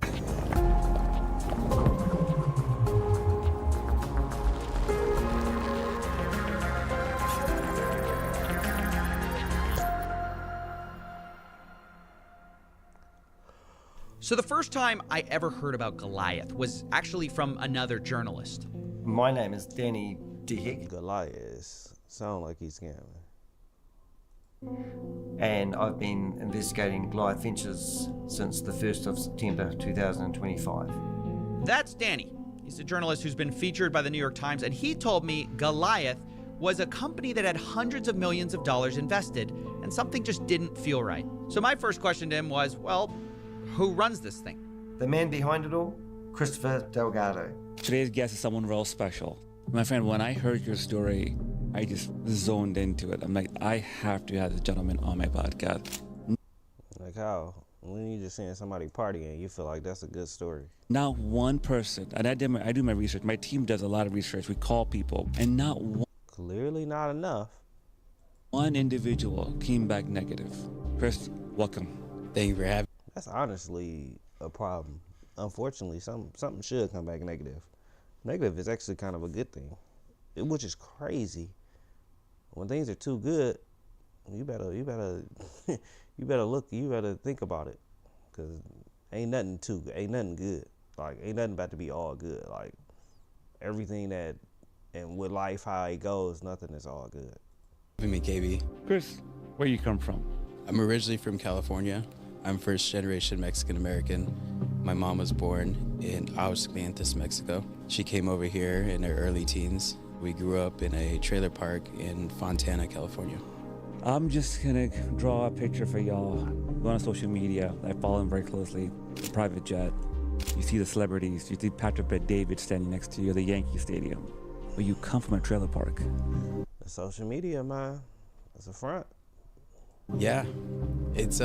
So the first time I ever heard about Goliath was actually from another journalist. My name is Danny DeHick. Goliath. Sound like he's scamming. And I've been investigating Goliath Ventures since the 1st of September 2025. That's Danny. He's a journalist who's been featured by the New York Times, and he told me Goliath was a company that had hundreds of millions of dollars invested, and something just didn't feel right. So my first question to him was, well, who runs this thing? The man behind it all, Christopher Delgado. Today's guest is someone real special. My friend, when I heard your story, I just zoned into it. I'm like, I have to have this gentleman on my podcast. Like how? When you just seeing somebody partying, you feel like that's a good story. Not one person, and I do my research. My team does a lot of research. We call people, and not one. Clearly not enough. One individual came back negative. Chris, welcome. Thank you for having me. That's honestly a problem. Unfortunately, something should come back negative. Negative is actually kind of a good thing, which is crazy. When things are too good, you better you better think about it, cause ain't nothing good. Like ain't nothing about to be all good. Like everything that, and with life how it goes, nothing is all good. Me, KB. Chris, where you come from? I'm originally from California. I'm first generation Mexican American. My mom was born in Aguascalientes, Mexico. She came over here in her early teens. We grew up in a trailer park in Fontana, California. I'm just gonna draw a picture for y'all. Go on social media. I follow them very closely. Private jet. You see the celebrities. You see Patrick Bet-David standing next to you at the Yankee Stadium. But you come from a trailer park. The social media, man. It's a front. Yeah, it's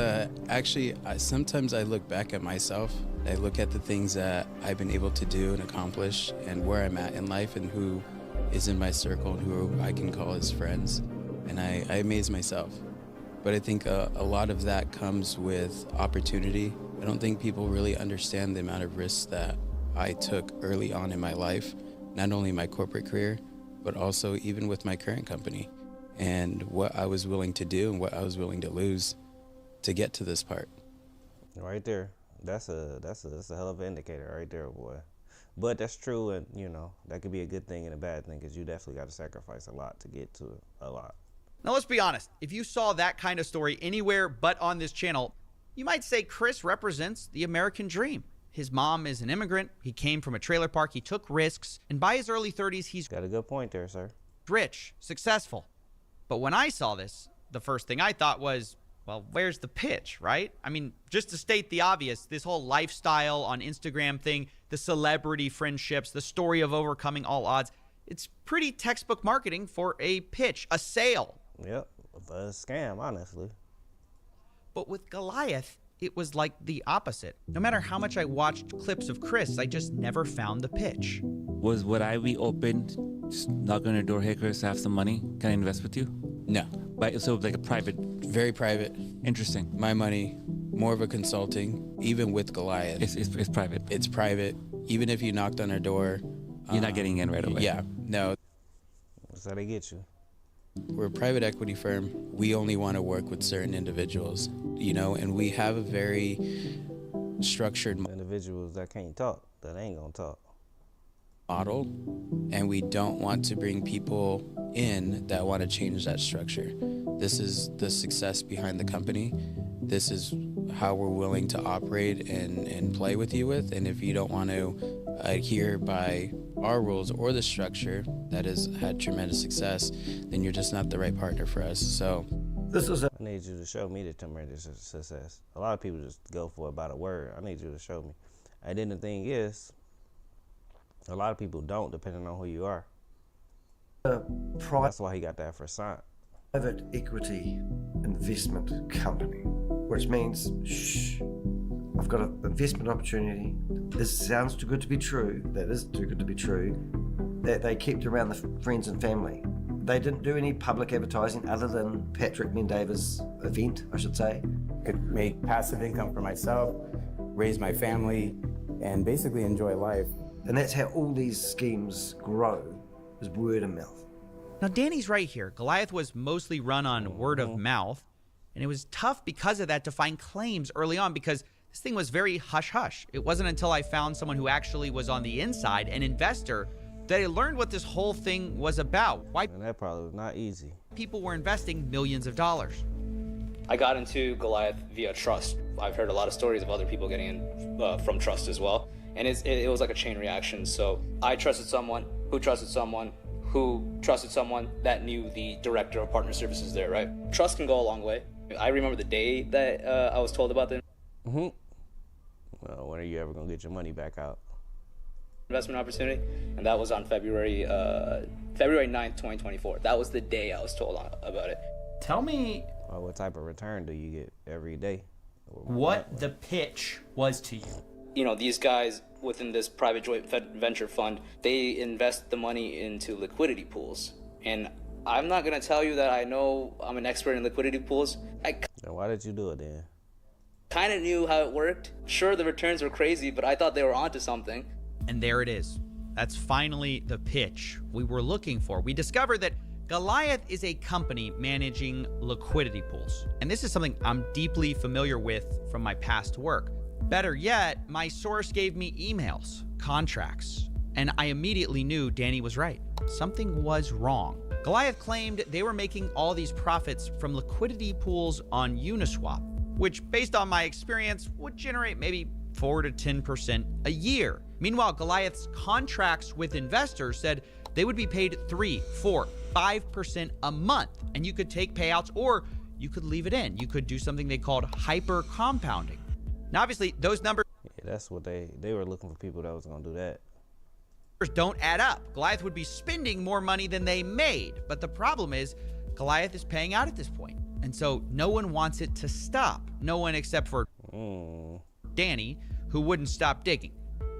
actually, sometimes I look back at myself I look at the things that I've been able to do and accomplish and where I'm at in life and who is in my circle and who I can call as friends. And I amaze myself. But I think a lot of that comes with opportunity. I don't think people really understand the amount of risks that I took early on in my life, not only my corporate career, but also even with my current company, and what I was willing to do and what I was willing to lose to get to this part. Right there. That's a hell of an indicator right there, boy. But that's true, and you know, that could be a good thing and a bad thing, because you definitely got to sacrifice a lot to get to a lot. Now let's be honest, if you saw that kind of story anywhere but on this channel, you might say Chris represents the American dream. His mom is an immigrant, he came from a trailer park, he took risks, and by his early 30s, he's got a good point there, sir. Rich, successful. But when I saw this, the first thing I thought was, well, where's the pitch, right? I mean, just to state the obvious, this whole lifestyle on Instagram thing, the celebrity friendships, the story of overcoming all odds, it's pretty textbook marketing for a pitch, a sale. Yep, a scam, honestly. But with Goliath, it was like the opposite. No matter how much I watched clips of Chris, I just never found the pitch. Would I be open, just knock on your door, hey Chris, I have some money, can I invest with you? No. But so like a private? Very private. Interesting. My money, more of a consulting, even with Goliath. It's private. It's private. Even if you knocked on our door. You're not getting in right away. Yeah, no. That's how they get you. We're a private equity firm. We only want to work with certain individuals, you know, and we have a very structured individuals that can't talk, that ain't gonna talk. Model, and we don't want to bring people in that want to change that structure. This is the success behind the company. This is how we're willing to operate and play with you with. And if you don't want to adhere by our rules or the structure that has had tremendous success, then you're just not the right partner for us. So I need you to show me the tremendous success. A lot of people just go for about a word. I need you to show me. And then the thing is, a lot of people don't, depending on who you are. That's why he got that for sign. Private equity investment company, which means, shh, I've got an investment opportunity. This sounds too good to be true. That is too good to be true. That they kept around the friends and family. They didn't do any public advertising other than Patrick Mendava's event, I should say. Could make passive income for myself, raise my family, and basically enjoy life. And that's how all these schemes grow, is word of mouth. Now, Danny's right here. Goliath was mostly run on word of mouth, and it was tough because of that to find claims early on because this thing was very hush-hush. It wasn't until I found someone who actually was on the inside, an investor, that I learned what this whole thing was about. Why and that probably was not easy. People were investing millions of dollars. I got into Goliath via trust. I've heard a lot of stories of other people getting in from trust as well. And it was like a chain reaction. So I trusted someone who trusted someone who trusted someone that knew the director of partner services there, right? Trust can go a long way. I remember the day that I was told about the Well, when are you ever going to get your money back out? Investment opportunity, and that was on February 9th, 2024. That was the day I was told about it. Tell me what type of return do you get every day? What the pitch was to you. You know, these guys within this private joint venture fund, they invest the money into liquidity pools. And I'm not going to tell you that I know I'm an expert in liquidity pools. Then why did you do it then? Kind of knew how it worked. Sure, the returns were crazy, but I thought they were onto something. And there it is. That's finally the pitch we were looking for. We discovered that Goliath is a company managing liquidity pools. And this is something I'm deeply familiar with from my past work. Better yet, my source gave me emails, contracts, and I immediately knew Danny was right. Something was wrong. Goliath claimed they were making all these profits from liquidity pools on Uniswap, which based on my experience would generate maybe 4 to 10% a year. Meanwhile, Goliath's contracts with investors said they would be paid 3, 4, 5% a month, and you could take payouts or you could leave it in. You could do something they called hyper compounding. Now, obviously, those numbers that's what they were looking for, people that was going to do that. Don't add up. Goliath would be spending more money than they made. But the problem is Goliath is paying out at this point. And so no one wants it to stop. No one except for Danny, who wouldn't stop digging.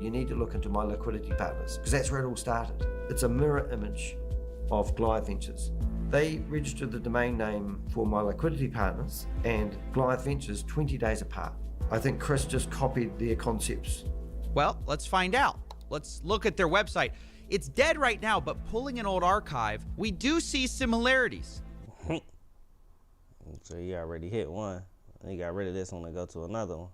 You need to look into My Liquidity Partners, because that's where it all started. It's a mirror image of Goliath Ventures. They registered the domain name for My Liquidity Partners and Goliath Ventures 20 days apart. I think Chris just copied their concepts. Well, let's find out. Let's look at their website. It's dead right now, but pulling an old archive, we do see similarities. So you already hit one. You got rid of this one to go to another one.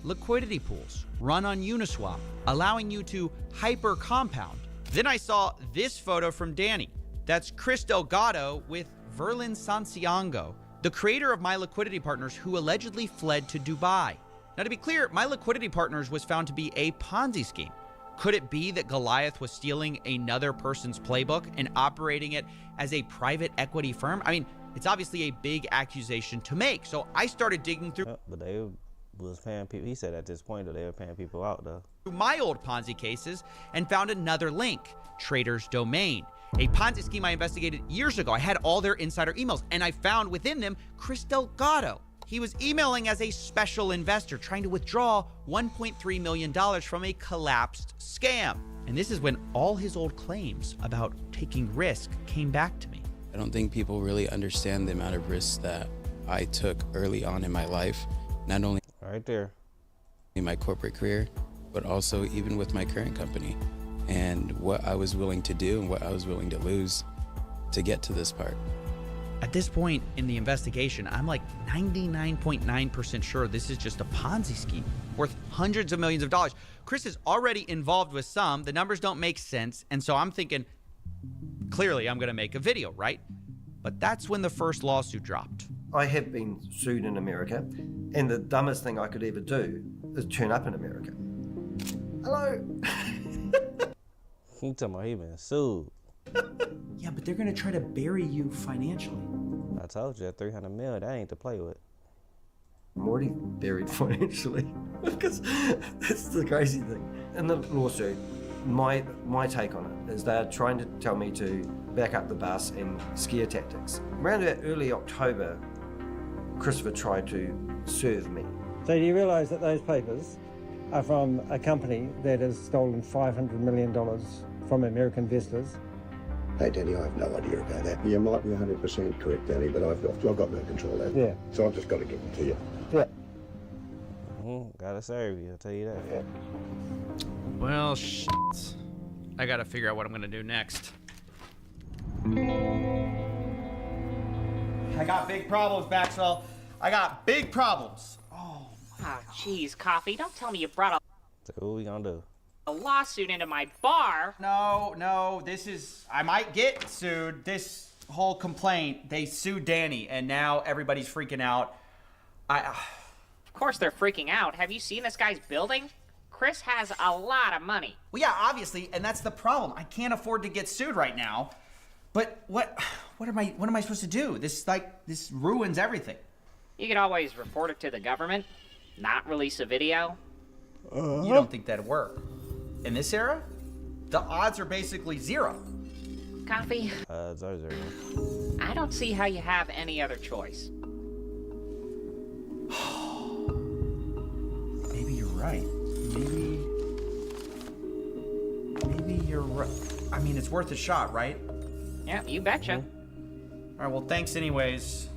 Liquidity pools run on Uniswap, allowing you to hyper compound. Then I saw this photo from Danny. That's Chris Delgado with Verlin Santiago, the creator of My Liquidity Partners, who allegedly fled to Dubai. Now, to be clear, My Liquidity Partners was found to be a Ponzi scheme. Could it be that Goliath was stealing another person's playbook and operating it as a private equity firm? I mean, it's obviously a big accusation to make. So I started digging through. But they was paying people. He said at this point that they were paying people out though. My old Ponzi cases and found another link, Trader's Domain, a Ponzi scheme I investigated years ago. I had all their insider emails, and I found within them Chris Delgado. He was emailing as a special investor, trying to withdraw $1.3 million from a collapsed scam. And this is when all his old claims about taking risk came back to me. I don't think people really understand the amount of risks that I took early on in my life, not only right there in my corporate career, but also even with my current company, and what I was willing to do and what I was willing to lose to get to this part. At this point in the investigation, I'm like 99.9% sure this is just a Ponzi scheme worth hundreds of millions of dollars. Chris is already involved with some. The numbers don't make sense. And so I'm thinking, clearly I'm going to make a video, right? But that's when the first lawsuit dropped. I have been sued in America, and the dumbest thing I could ever do is turn up in America. Hello. He talking about he been sued. Yeah, but they're going to try to bury you financially. I told you, at $300 million, that ain't to play with. I'm already buried financially, because that's the crazy thing. In the lawsuit, my take on it is they're trying to tell me to back up the bus and scare tactics. Around about early October, Christopher tried to serve me. So do you realise that those papers are from a company that has stolen $500 million from American investors? Hey, Danny, I have no idea about that. You might be 100% correct, Danny, but I've got no control of that. Yeah. So I've just got to give them to you. Yeah. Gotta serve you, I'll tell you that. Yeah. Well, shit. I gotta figure out what I'm gonna do next. I got big problems, Maxwell. I got big problems. Oh, jeez, Coffee. Don't tell me you brought So what we gonna do? a lawsuit into my bar. No, this is... I might get sued. This whole complaint, they sued Danny, and now everybody's freaking out. Of course they're freaking out. Have you seen this guy's building? Chris has a lot of money. Well, yeah, obviously, and that's the problem. I can't afford to get sued right now. But what am I supposed to do? This ruins everything. You could always report it to the government, not release a video. You don't think that'd work? In this era, the odds are basically zero. Coffee, Odds are zero. I don't see how you have any other choice. Maybe you're right. Maybe you're right. I mean, it's worth a shot, right? Yeah, you betcha. All right, well, thanks anyways.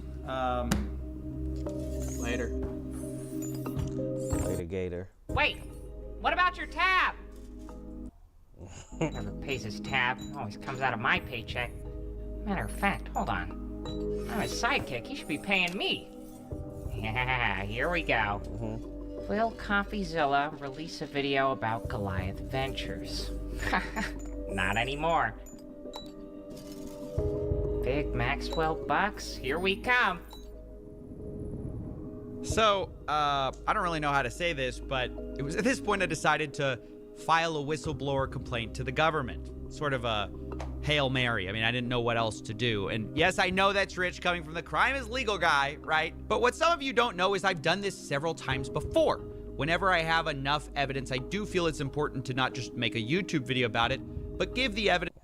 Later. Later, Gator. Wait, what about your tab? Never pays his tab. Always comes out of my paycheck. Matter of fact, hold on. I'm his sidekick. He should be paying me. Yeah, here we go. Will CoffeeZilla release a video about Goliath Ventures? Not anymore. Big Maxwell bucks, here we come. So, I don't really know how to say this, but it was at this point I decided to file a whistleblower complaint to the government. Sort of a Hail Mary. I mean, I didn't know what else to do. And yes, I know that's rich coming from the crime is legal guy, right? But what some of you don't know is I've done this several times before. Whenever I have enough evidence, I do feel it's important to not just make a YouTube video about it, but give the evidence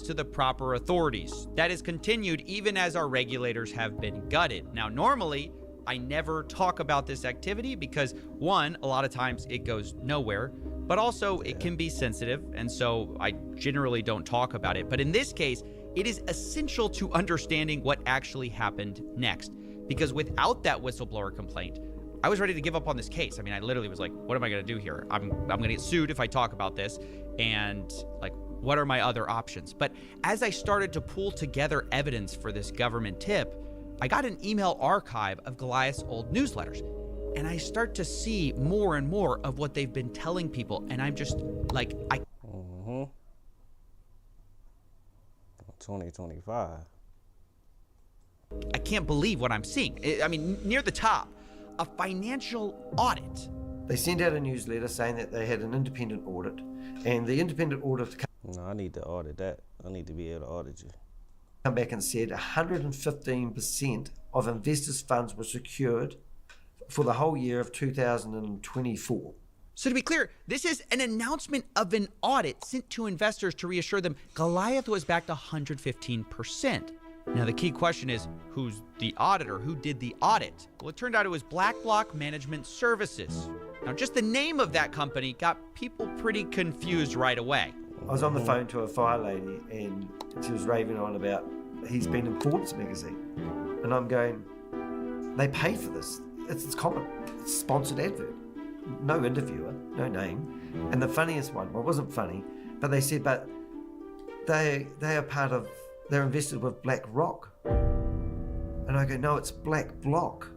to the proper authorities. That is continued even as our regulators have been gutted. Now, normally, I never talk about this activity because, one, a lot of times it goes nowhere, but also it can be sensitive, and so I generally don't talk about it. But in this case, it is essential to understanding what actually happened next, because without that whistleblower complaint, I was ready to give up on this case. I mean, I literally was like, what am I going to do here? I'm going to get sued if I talk about this, and like, what are my other options? But as I started to pull together evidence for this government tip, I got an email archive of Goliath's old newsletters, and I start to see more and more of what they've been telling people, and I'm just like, 2025. I can't believe what I'm seeing. I mean, near the top, a financial audit. They sent out a newsletter saying that they had an independent audit, and the independent audit No, I need to audit that. I need to be able to audit you. come back and said 115% of investors' funds were secured for the whole year of 2024. So to be clear, this is an announcement of an audit sent to investors to reassure them Goliath was backed 115%. Now the key question is, who's the auditor? Who did the audit? Well, it turned out it was Black Block Management Services. Now just the name of that company got people pretty confused right away. I was on the phone to a fire lady, and she was raving on about he's been in Forbes magazine. And I'm going, they pay for this. It's common. It's a sponsored advert. No interviewer, no name. And the funniest one, well, it wasn't funny, but they said, but they are part of, they're invested with Black Rock. And I go, no, it's Black Block.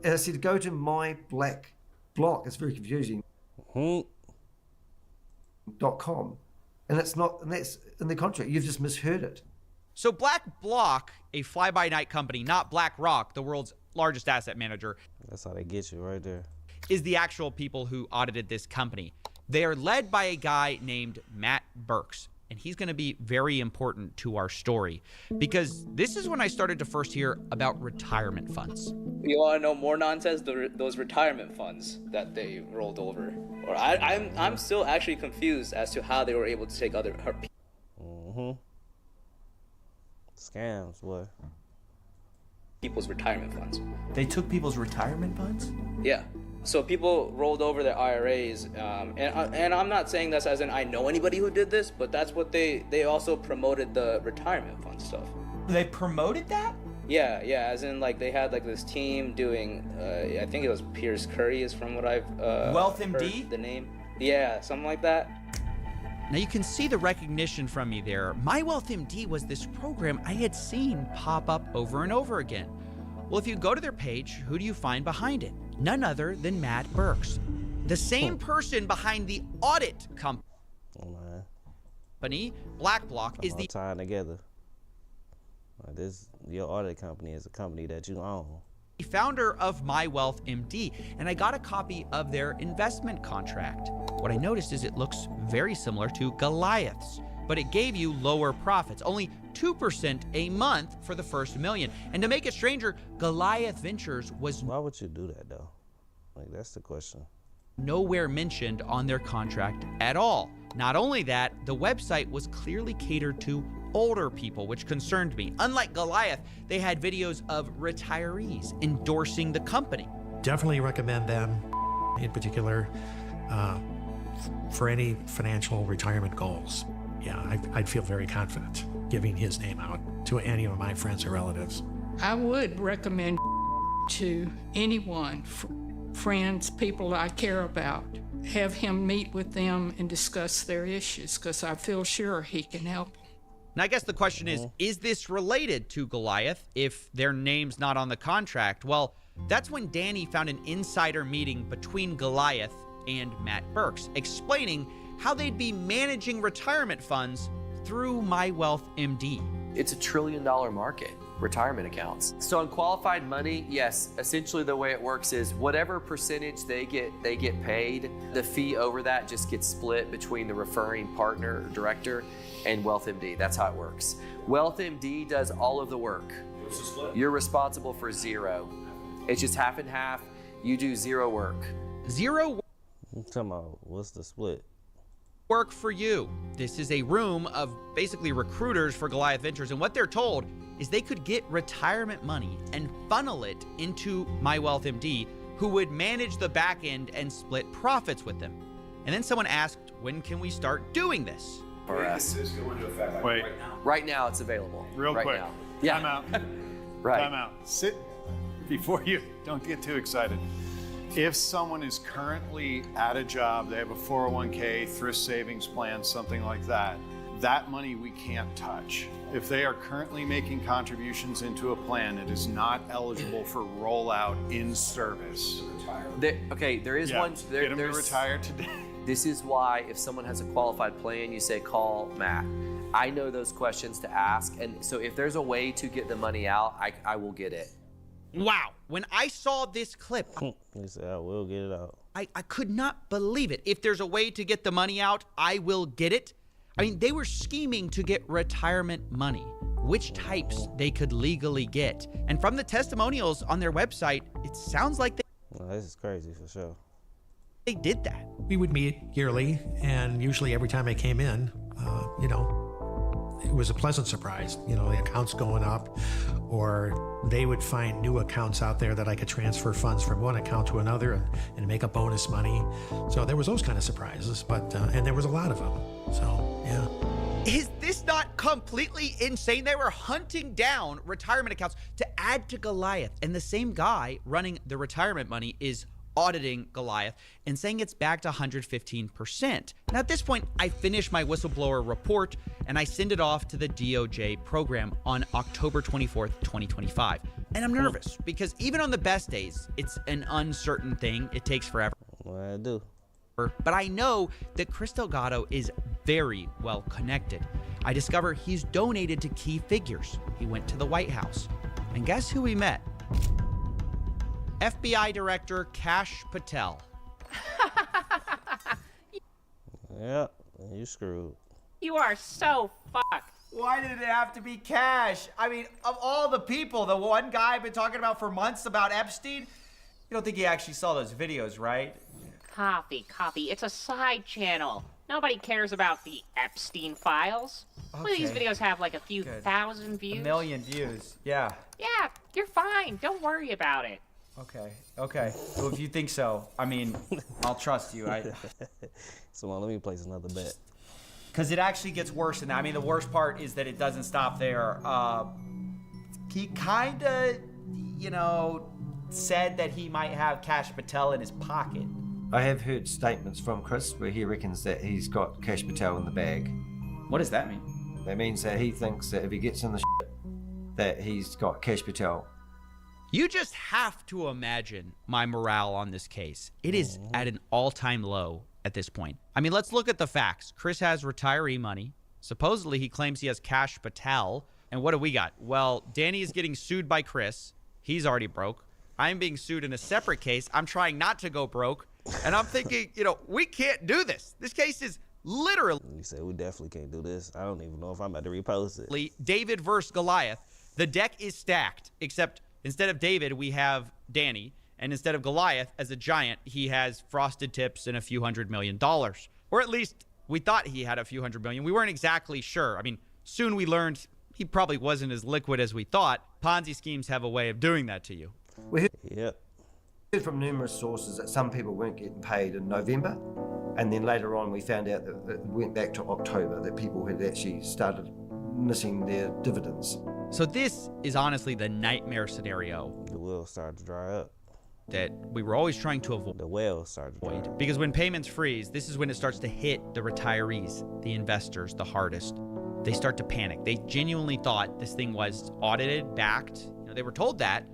And I said, go to my Black Block. It's very confusing. .com. And it's not, and that's in the contract. You've just misheard it. So Black Block, a fly-by-night company, not Black Rock, the world's largest asset manager. That's how they get you right there. Is the actual people who audited this company. They are led by a guy named Matt Burks, and he's going to be very important to our story because this is when I started to first hear about retirement funds. You want to know more nonsense? Those retirement funds that they rolled over, or I'm still actually confused as to how they were able to take her Scams, what? people's retirement funds. They took people's retirement funds? Yeah. So people rolled over their IRAs, and I'm not saying this as in I know anybody who did this, but that's what they also promoted the retirement fund stuff. They promoted that? Yeah, as in like they had like this team doing, I think it was Pierce Curry is from what I've Wealth MD? heard the name. Yeah, something like that. Now you can see the recognition from me there. My Wealth MD was this program I had seen pop up over and over again. Well, if you go to their page, who do you find behind it? None other than Matt Burks, the same person behind the audit company. Black Block is the tying together. Your audit company is a company that you own. Founder of My Wealth MD, and I got a copy of their investment contract. What I noticed is it looks very similar to Goliath's, but it gave you lower profits, only 2% a month for the first $1 million. And to make it stranger, Goliath Ventures was... Why would you do that though? Like, that's the question. Nowhere mentioned on their contract at all. Not only that, the website was clearly catered to older people, which concerned me. Unlike Goliath, they had videos of retirees endorsing the company. Definitely recommend them in particular for any financial retirement goals. Yeah, I'd feel very confident giving his name out to any of my friends or relatives. I would recommend to anyone, friends, people I care about, have him meet with them and discuss their issues because I feel sure he can help. And I guess the question is this related to Goliath if their name's not on the contract? Well, that's when Danny found an insider meeting between Goliath and Matt Burks, explaining how they'd be managing retirement funds through My Wealth MD. It's $1 trillion market, retirement accounts. So on qualified money, yes, essentially the way it works is whatever percentage they get paid, the fee over that just gets split between the referring partner or director and Wealth MD. That's how it works. Wealth MD does all of the work. What's the split? You're responsible for zero. It's just half and half. You do zero work. Zero I'm talking about what's the split? Work for you. This is a room of basically recruiters for Goliath Ventures, and what they're told is they could get retirement money and funnel it into MyWealthMD, who would manage the back end and split profits with them. And then someone asked, when can we start doing this? For us. Wait. Right now it's available. Real right quick. Now. Yeah. Time out. Right. Time out. Sit before you don't get too excited. If someone is currently at a job, they have a 401k, thrift savings plan, something like that, that money we can't touch. If they are currently making contributions into a plan, it is not eligible for rollout in service. There is one. Get them to retire today. This is why if someone has a qualified plan, you say, call Matt. I know those questions to ask. And so if there's a way to get the money out, I will get it. Wow. When I saw this clip, he said, I will get it out. I could not believe it. If there's a way to get the money out, I will get it. I mean, they were scheming to get retirement money, which types they could legally get. And from the testimonials on their website, it sounds like this is crazy for sure. They did that. We would meet yearly, and usually every time I came in, it was a pleasant surprise. The accounts going up, or they would find new accounts out there that I could transfer funds from one account to another and make a bonus money. So there was those kind of surprises, but and there was a lot of them. So yeah. Is this not completely insane? They were hunting down retirement accounts to add to Goliath, and the same guy running the retirement money is auditing Goliath and saying it's back to 115%. Now, at this point, I finish my whistleblower report and I send it off to the DOJ program on October 24th, 2025. And I'm nervous because even on the best days, it's an uncertain thing. It takes forever. What I do. But I know that Chris Delgado is very well connected. I discover he's donated to key figures. He went to the White House. And guess who he met? FBI Director Kash Patel. Yep, you screwed. You are so fucked. Why did it have to be Cash? I mean, of all the people, the one guy I've been talking about for months about Epstein, you don't think he actually saw those videos, right? Copy. It's a side channel. Nobody cares about the Epstein files. Well, these videos have like a few thousand views. 1 million views, yeah. Yeah, you're fine. Don't worry about it. Okay. Well, if you think so, I mean, I'll trust you. So let me place another bet. Because it actually gets worse than that. I mean, the worst part is that it doesn't stop there. He kind of, said that he might have Kash Patel in his pocket. I have heard statements from Chris where he reckons that he's got Kash Patel in the bag. What does that mean? That means that he thinks that if he gets in the shit, that he's got Kash Patel. You just have to imagine my morale on this case. It is at an all-time low at this point. I mean, let's look at the facts. Chris has retiree money. Supposedly, he claims he has Kash Patel. And what do we got? Well, Danny is getting sued by Chris. He's already broke. I'm being sued in a separate case. I'm trying not to go broke. And I'm thinking, we can't do this. This case is literally... You said we definitely can't do this. I don't even know if I'm about to repost it. David versus Goliath. The deck is stacked, except... Instead of David, we have Danny. And instead of Goliath, as a giant, he has frosted tips and a few $100 million. Or at least we thought he had a few $100 million. We weren't exactly sure. I mean, soon we learned he probably wasn't as liquid as we thought. Ponzi schemes have a way of doing that to you. We heard from numerous sources that some people weren't getting paid in November. And then later on, we found out that it went back to October, that people had actually started missing their dividends. So this is honestly the nightmare scenario. The well started to dry up. That we were always trying to avoid. The well started to dry up. Because when payments freeze, this is when it starts to hit the retirees, the investors, the hardest. They start to panic. They genuinely thought this thing was audited, backed. They were told that.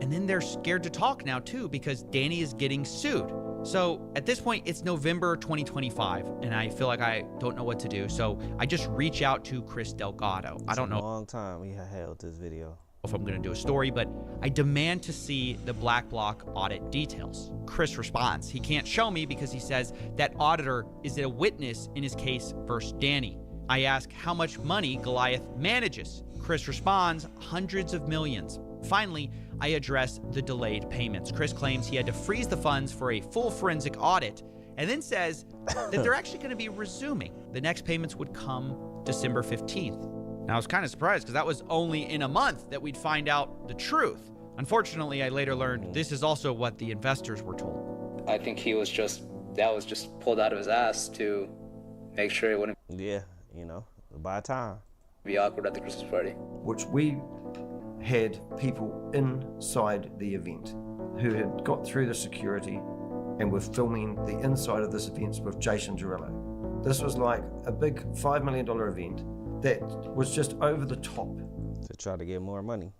And then they're scared to talk now too because Danny is getting sued. So at this point, it's November 2025, and I feel like I don't know what to do. So I just reach out to Chris Delgado. I don't know. It's a long time he held this video. If I'm going to do a story, but I demand to see the Black Bloc audit details. Chris responds. He can't show me because he says that auditor is a witness in his case versus Danny. I ask how much money Goliath manages. Chris responds, hundreds of millions. Finally, I address the delayed payments. Chris claims he had to freeze the funds for a full forensic audit and then says that they're actually going to be resuming. The next payments would come December 15th. And I was kind of surprised because that was only in a month that we'd find out the truth. Unfortunately, I later learned this is also what the investors were told. I think that was just pulled out of his ass to make sure it wouldn't by time be awkward at the Christmas party. Which we had people inside the event who had got through the security and were filming the inside of this event with Jason Derulo. This was like a big $5 million event that was just over the top. To try to get more money.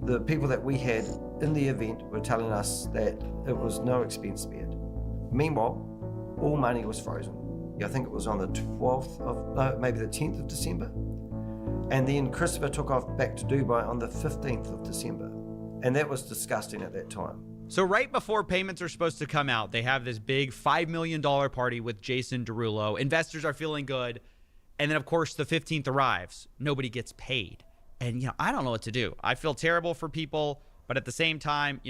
The people that we had in the event were telling us that it was no expense spared. Meanwhile, all money was frozen. I think it was on the 12th of, no, maybe the 10th of December. And then Christopher took off back to Dubai on the 15th of December. And that was disgusting at that time. So right before payments are supposed to come out, they have this big $5 million party with Jason Derulo. Investors are feeling good. And then, of course, the 15th arrives. Nobody gets paid. And, I don't know what to do. I feel terrible for people. But at the same time,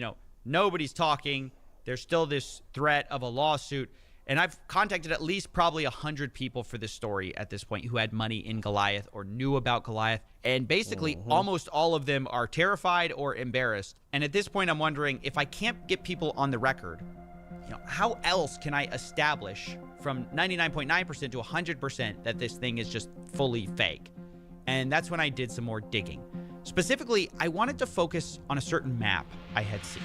nobody's talking. There's still this threat of a lawsuit. And I've contacted at least probably 100 people for this story at this point who had money in Goliath or knew about Goliath. And basically, almost all of them are terrified or embarrassed. And at this point, I'm wondering if I can't get people on the record, how else can I establish from 99.9% to 100% that this thing is just fully fake? And that's when I did some more digging. Specifically, I wanted to focus on a certain map I had seen.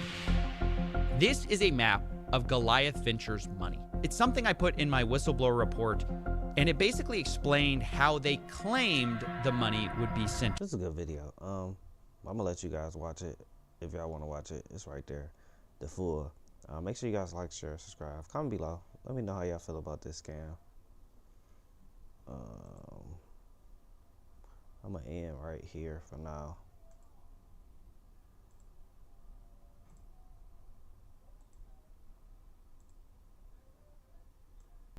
This is a map of Goliath Ventures' money. It's something I put in my whistleblower report, and it basically explained how they claimed the money would be sent. This is a good video. I'm gonna let you guys watch it if y'all want to watch it. It's right there, the full. Make sure you guys like, share, subscribe, comment below. Let me know how y'all feel about this scam. I'm gonna end right here for now.